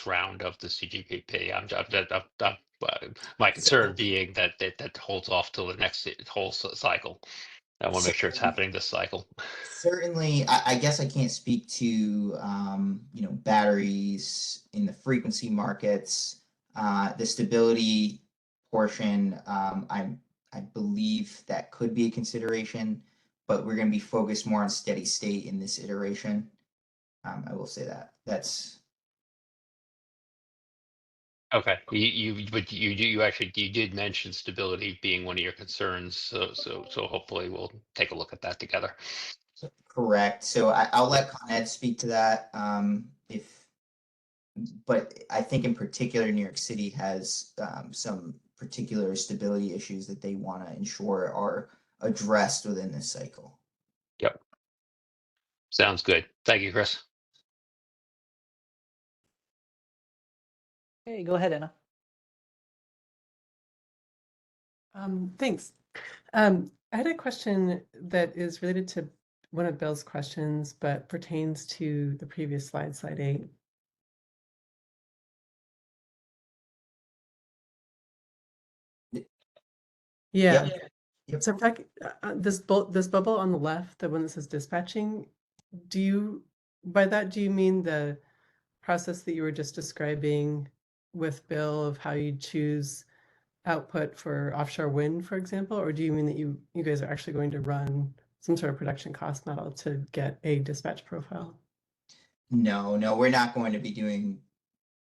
round of the CGPP. My concern being that holds off till the next whole cycle. I want to make sure it's happening this cycle. Certainly, I guess I can't speak to batteries in the frequency markets. The stability portion, I believe that could be a consideration, but we're going to be focused more on steady state in this iteration. I will say that. That's okay. You did mention stability being one of your concerns, so hopefully we'll take a look at that together. correct. So I'll let Con Ed speak to that. But I think in particular, New York City has some particular stability issues that they want to ensure are addressed within this cycle. Yep. Sounds good. Thank you, Chris. Hey, go ahead, Anna. Thanks. I had a question that is related to one of Bill's questions, but pertains to the previous slide, slide 8. Yeah. Yep. So this bubble on the left, the one that says dispatching, by that, do you mean the process that you were just describing with Bill of how you choose output for offshore wind, for example? Or do you mean that you guys are actually going to run some sort of production cost model to get a dispatch profile? No, we're not going to be doing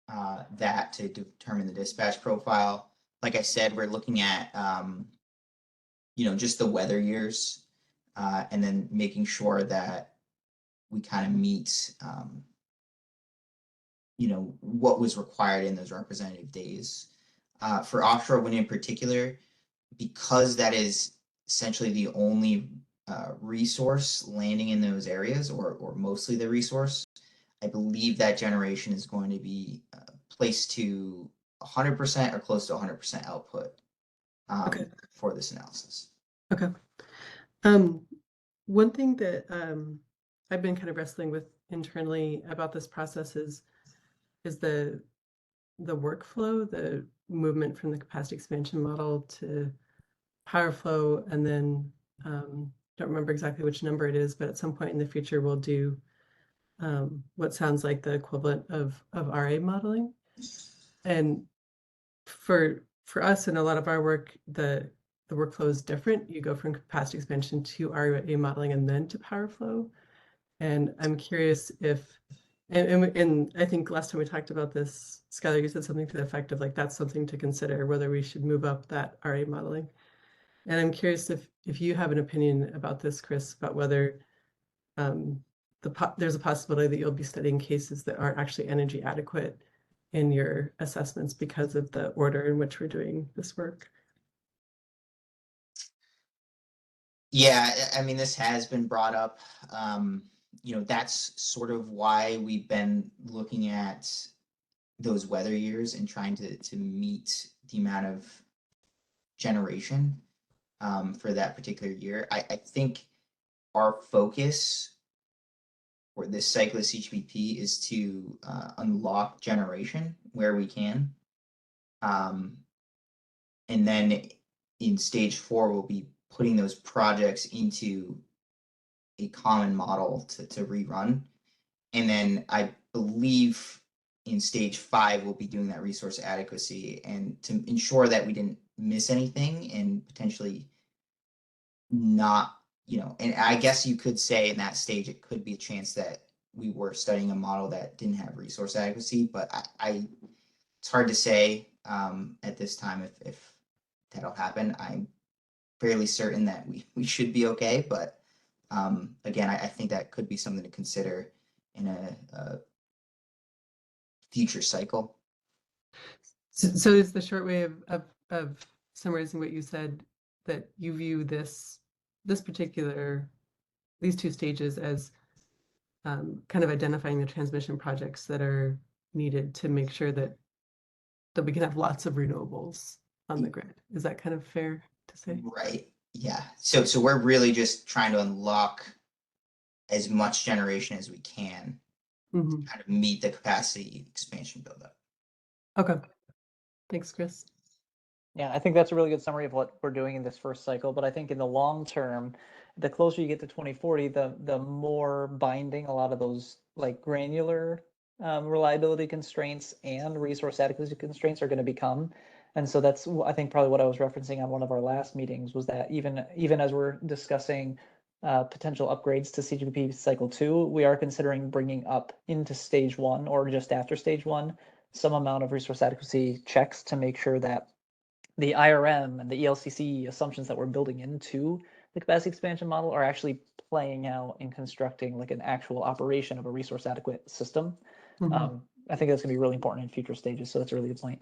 that to determine the dispatch profile. Like I said, we're looking at just the weather years, and then making sure that we kind of meet what was required in those representative days. For offshore wind in particular, because that is essentially the only resource landing in those areas, or mostly the resource, I believe that generation is going to be placed to 100% or close to 100% output for this analysis. Okay. One thing that I've been kind of wrestling with internally about this process is the workflow, the movement from the capacity expansion model to power flow, and then don't remember exactly which number it is, but at some point in the future we'll do what sounds like the equivalent of RA modeling. And for us and a lot of our work, the workflow is different. You go from capacity expansion to RA modeling and then to power flow. And I'm curious if, and I think last time we talked about this, Skylar, you said something to the effect of like, that's something to consider, whether we should move up that RA modeling. And I'm curious if you have an opinion about this, Chris, about whether there's a possibility that you'll be studying cases that aren't actually energy adequate in your assessments because of the order in which we're doing this work. Yeah, I mean, this has been brought up. That's sort of why we've been looking at those weather years and trying to meet the amount of generation for that particular year. I think our focus for this cycle of CGPP is to unlock generation where we can. And then in stage 4, we'll be putting those projects into a common model to rerun. And then I believe in stage 5, we'll be doing that resource adequacy and to ensure that we didn't miss anything and potentially not, and I guess you could say in that stage, it could be a chance that we were studying a model that didn't have resource adequacy, but it's hard to say at this time if that'll happen. I'm fairly certain that we should be okay, but again, I think that could be something to consider in a future cycle. So is the short way of summarizing what you said that you view these 2 stages as kind of identifying the transmission projects that are needed to make sure that we can have lots of renewables on the grid? Is that kind of fair to say? Right. Yeah. So we're really just trying to unlock as much generation as we can to kind of meet the capacity expansion buildup. Okay. Thanks, Chris. Yeah, I think that's a really good summary of what we're doing in this first cycle. But I think in the long term, the closer you get to 2040, the more binding a lot of those like granular reliability constraints and resource adequacy constraints are going to become. And so that's, I think, probably what I was referencing on one of our last meetings was that even as we're discussing potential upgrades to CGPP cycle 2, we are considering bringing up into stage 1 or just after stage 1 some amount of resource adequacy checks to make sure that the IRM and the ELCC assumptions that we're building into the capacity expansion model are actually playing out in constructing like an actual operation of a resource adequate system. I think that's going to be really important in future stages. So that's a really good point.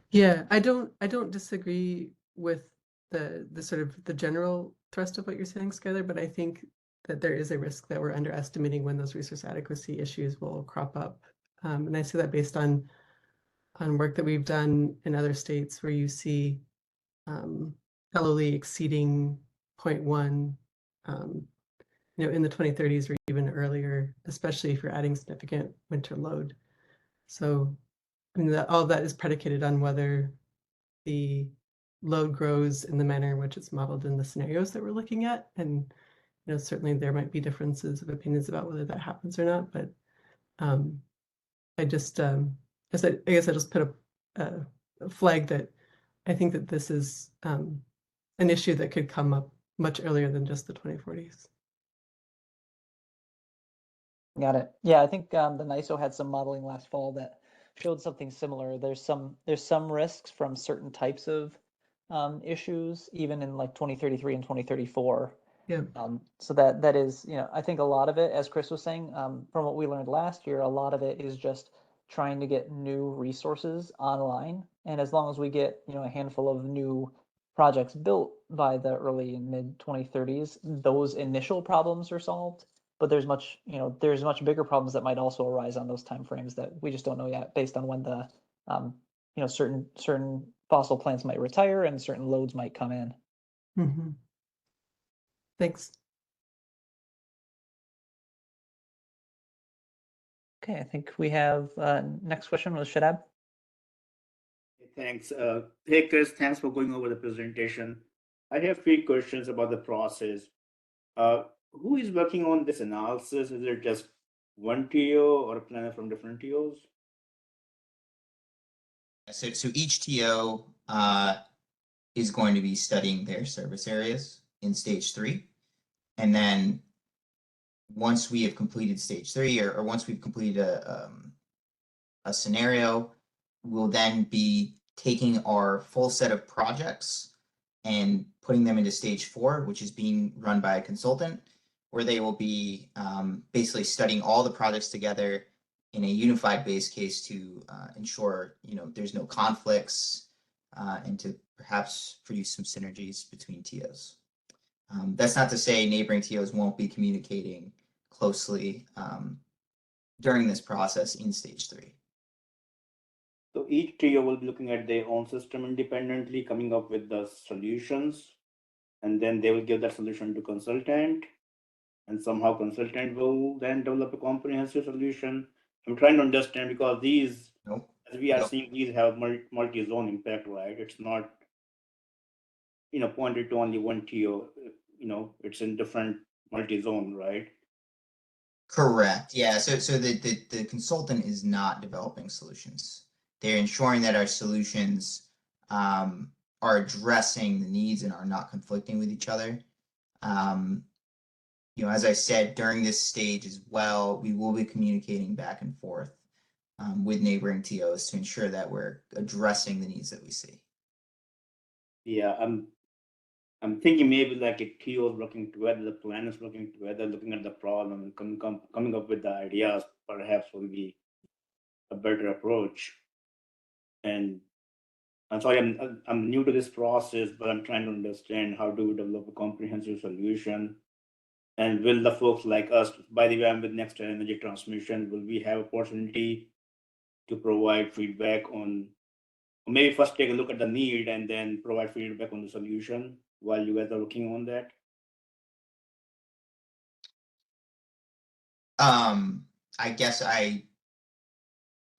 Yeah, I don't disagree with the sort of the general thrust of what you're saying, Skylar, but I think that there is a risk that we're underestimating when those resource adequacy issues will crop up. And I see that based on work that we've done in other states where you see LOE exceeding 0.1, in the 2030s or even earlier, especially if you're adding significant winter load. So, I mean, all of that is predicated on whether the load grows in the manner in which it's modeled in the scenarios that we're looking at. And, certainly there might be differences of opinions about whether that happens or not, but I just, I guess I just put a flag that I think that this is an issue that could come up much earlier than just the 2040s. Got it. Yeah, I think the NISO had some modeling last fall that showed something similar. There's some risks from certain types of issues, even in like 2033 and 2034. Yeah. So that is, I think a lot of it, as Chris was saying, from what we learned last year, a lot of it is just trying to get new resources online. And as long as we get, a handful of new projects built by the early and mid 2030s, those initial problems are solved. But there's much bigger problems that might also arise on those timeframes that we just don't know yet, based on when the, certain fossil plants might retire and certain loads might come in. Mm-hmm. Thanks. Okay, I think we have next question was Shadab. Thanks. Hey, Chris, thanks for going over the presentation. I have 3 questions about the process. Who is working on this analysis? Is it just one TO or a planner from different TOs? So each TO is going to be studying their service areas in stage 3. And then once we have completed stage 3, or once we've completed a scenario, we'll then be taking our full set of projects and putting them into stage 4, which is being run by a consultant, where they will be basically studying all the projects together in a unified base case to ensure there's no conflicts and to perhaps produce some synergies between TOs. That's not to say neighboring TOs won't be communicating closely during this process in stage 3. So each TO will be looking at their own system independently, coming up with the solutions, and then they will give that solution to consultant, and somehow consultant will then develop a comprehensive solution. I'm trying to understand, because these, as we are seeing, these have multi-zone impact, right? It's not, pointed to only one TO, it's in different multi-zone, right? Correct. Yeah. So the consultant is not developing solutions. They're ensuring that our solutions are addressing the needs and are not conflicting with each other. As I said, during this stage as well, we will be communicating back and forth with neighboring TOs to ensure that we're addressing the needs that we see. Yeah, I'm thinking maybe like a TO is working together, the plan is working together, looking at the problem and coming up with the ideas, perhaps will be a better approach. And I'm sorry, I'm new to this process, but I'm trying to understand how do we develop a comprehensive solution. And will the folks like us, by the way, I'm with Next Energy Transmission, will we have opportunity to provide feedback on, or maybe first take a look at the need and then provide feedback on the solution while you guys are working on that? I guess I'm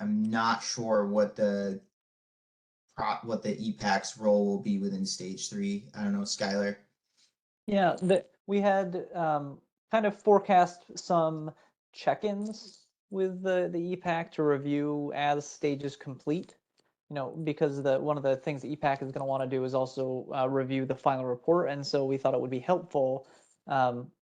not sure what the EPPAC's role will be within stage 3. I don't know, Skylar. Yeah, we had kind of forecast some check-ins with the EPPAC to review as stages complete. Because one of the things the EPPAC is going to want to do is also review the final report, and so we thought it would be helpful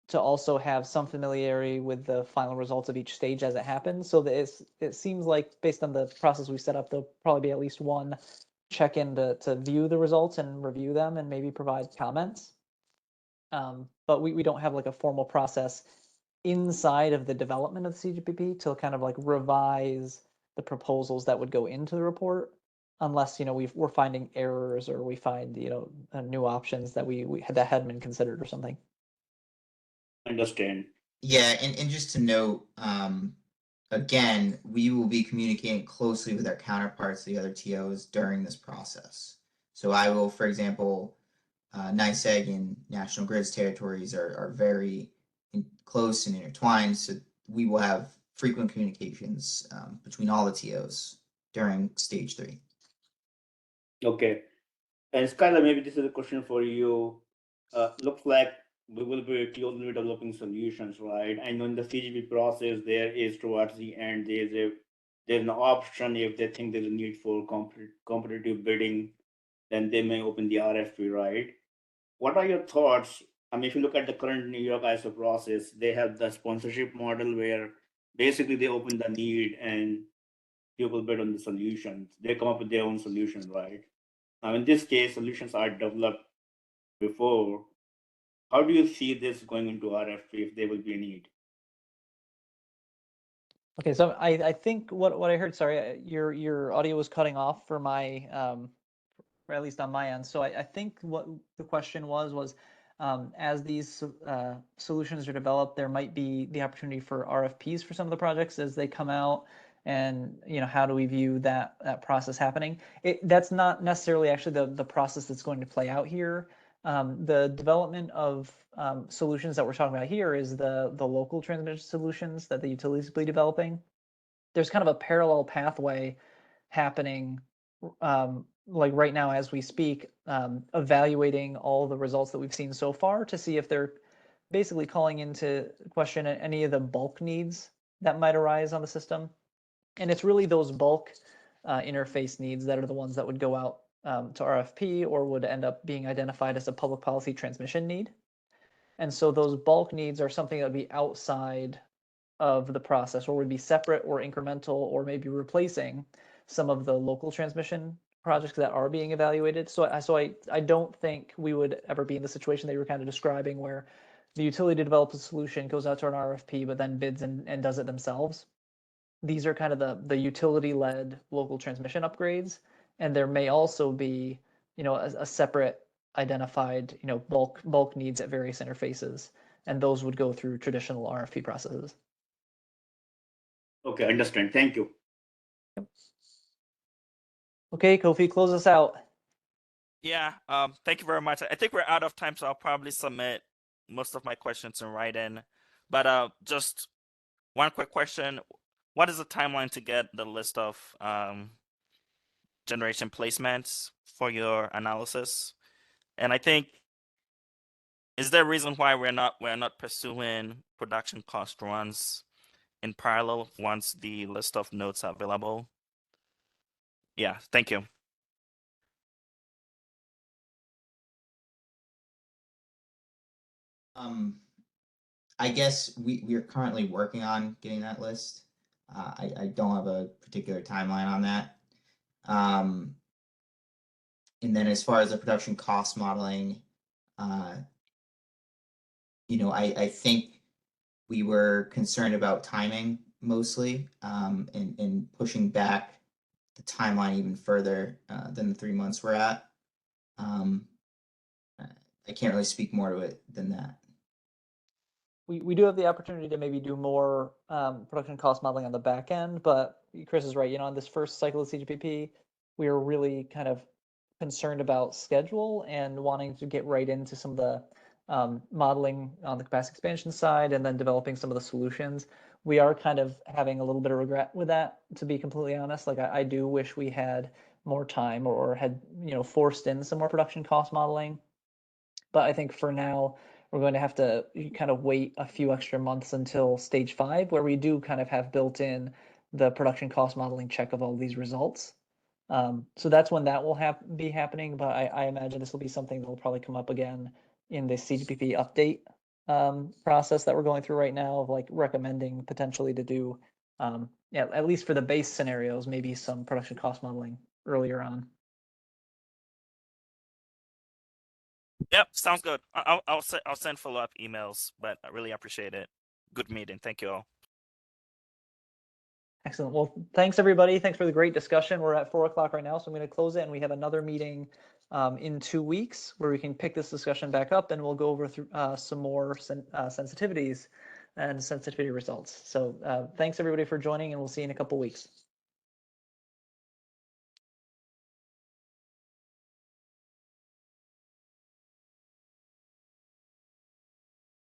to also have some familiarity with the final results of each stage as it happens. So that it seems like, based on the process we set up, there'll probably be at least one check-in to view the results and review them and maybe provide comments. But we don't have like a formal process inside of the development of the CGPP to kind of like revise the proposals that would go into the report, unless we're finding errors or we find new options that we hadn't been considered or something. Understand. Yeah, and just to note, again, we will be communicating closely with our counterparts, the other TOs, during this process. So I will, for example, NYSEG and National Grid's territories are very close and intertwined, so we will have frequent communications between all the TOs during stage 3. Okay. And Skylar, maybe this is a question for you. Looks like we will be closely developing solutions, right? I know in the CGP process, there is towards the end, there's an option if they think there's a need for competitive bidding, then they may open the RFP, right? What are your thoughts? I mean, if you look at the current New York ISO process, they have the sponsorship model where basically they open the need and people bid on the solutions. They come up with their own solution, right? Now, in this case, solutions are developed before. How do you see this going into RFP if there will be a need? Okay, so I think what I heard, sorry, your audio was cutting off for my or at least on my end. So I think what the question was as these solutions are developed, there might be the opportunity for RFPs for some of the projects as they come out, and how do we view that process happening? That's not necessarily actually the process that's going to play out here. The development of solutions that we're talking about here is the local transmission solutions that the utilities will be developing. There's kind of a parallel pathway happening like right now as we speak, evaluating all the results that we've seen so far to see if they're basically calling into question any of the bulk needs that might arise on the system. And it's really those bulk interface needs that are the ones that would go out to RFP or would end up being identified as a public policy transmission need. And so those bulk needs are something that would be outside of the process or would be separate or incremental or maybe replacing some of the local transmission projects that are being evaluated. So I don't think we would ever be in the situation that you were kind of describing where the utility develops a solution, goes out to an RFP, but then bids and does it themselves. These are kind of the utility-led local transmission upgrades. And there may also be, a separate identified, bulk needs at various interfaces. And those would go through traditional RFP processes. Okay, understand. Thank you. Yep. Okay, Kofi, close us out. Yeah, thank you very much. I think we're out of time, so I'll probably submit most of my questions in writing. But just one quick question. What is the timeline to get the list of generation placements for your analysis? And I think, is there a reason why we're not pursuing production cost runs in parallel once the list of nodes are available? Yeah, thank you. I guess we are currently working on getting that list. I don't have a particular timeline on that. And then as far as the production cost modeling, I think we were concerned about timing mostly, and pushing back the timeline even further than the 3 months we're at. I can't really speak more to it than that. We do have the opportunity to maybe do more production cost modeling on the back end, but Chris is right. On this first cycle of CGPP, we are really kind of concerned about schedule and wanting to get right into some of the modeling on the capacity expansion side and then developing some of the solutions. We are kind of having a little bit of regret with that, to be completely honest. Like I do wish we had more time or had forced in some more production cost modeling. But I think for now, we're going to have to kind of wait a few extra months until stage 5, where we do kind of have built in the production cost modeling check of all these results. So that's when that will be happening. But I imagine this will be something that will probably come up again in the CGPP update process that we're going through right now, of like recommending potentially to do, at least for the base scenarios, maybe some production cost modeling earlier on. Yep, sounds good. I'll send follow-up emails, but I really appreciate it. Good meeting. Thank you all. Excellent. Well, thanks everybody. Thanks for the great discussion. We're at 4 o'clock right now, so I'm going to close it, and we have another meeting in 2 weeks, where we can pick this discussion back up and we'll go over some more sensitivities and sensitivity results. So thanks everybody for joining, and we'll see you in a couple weeks.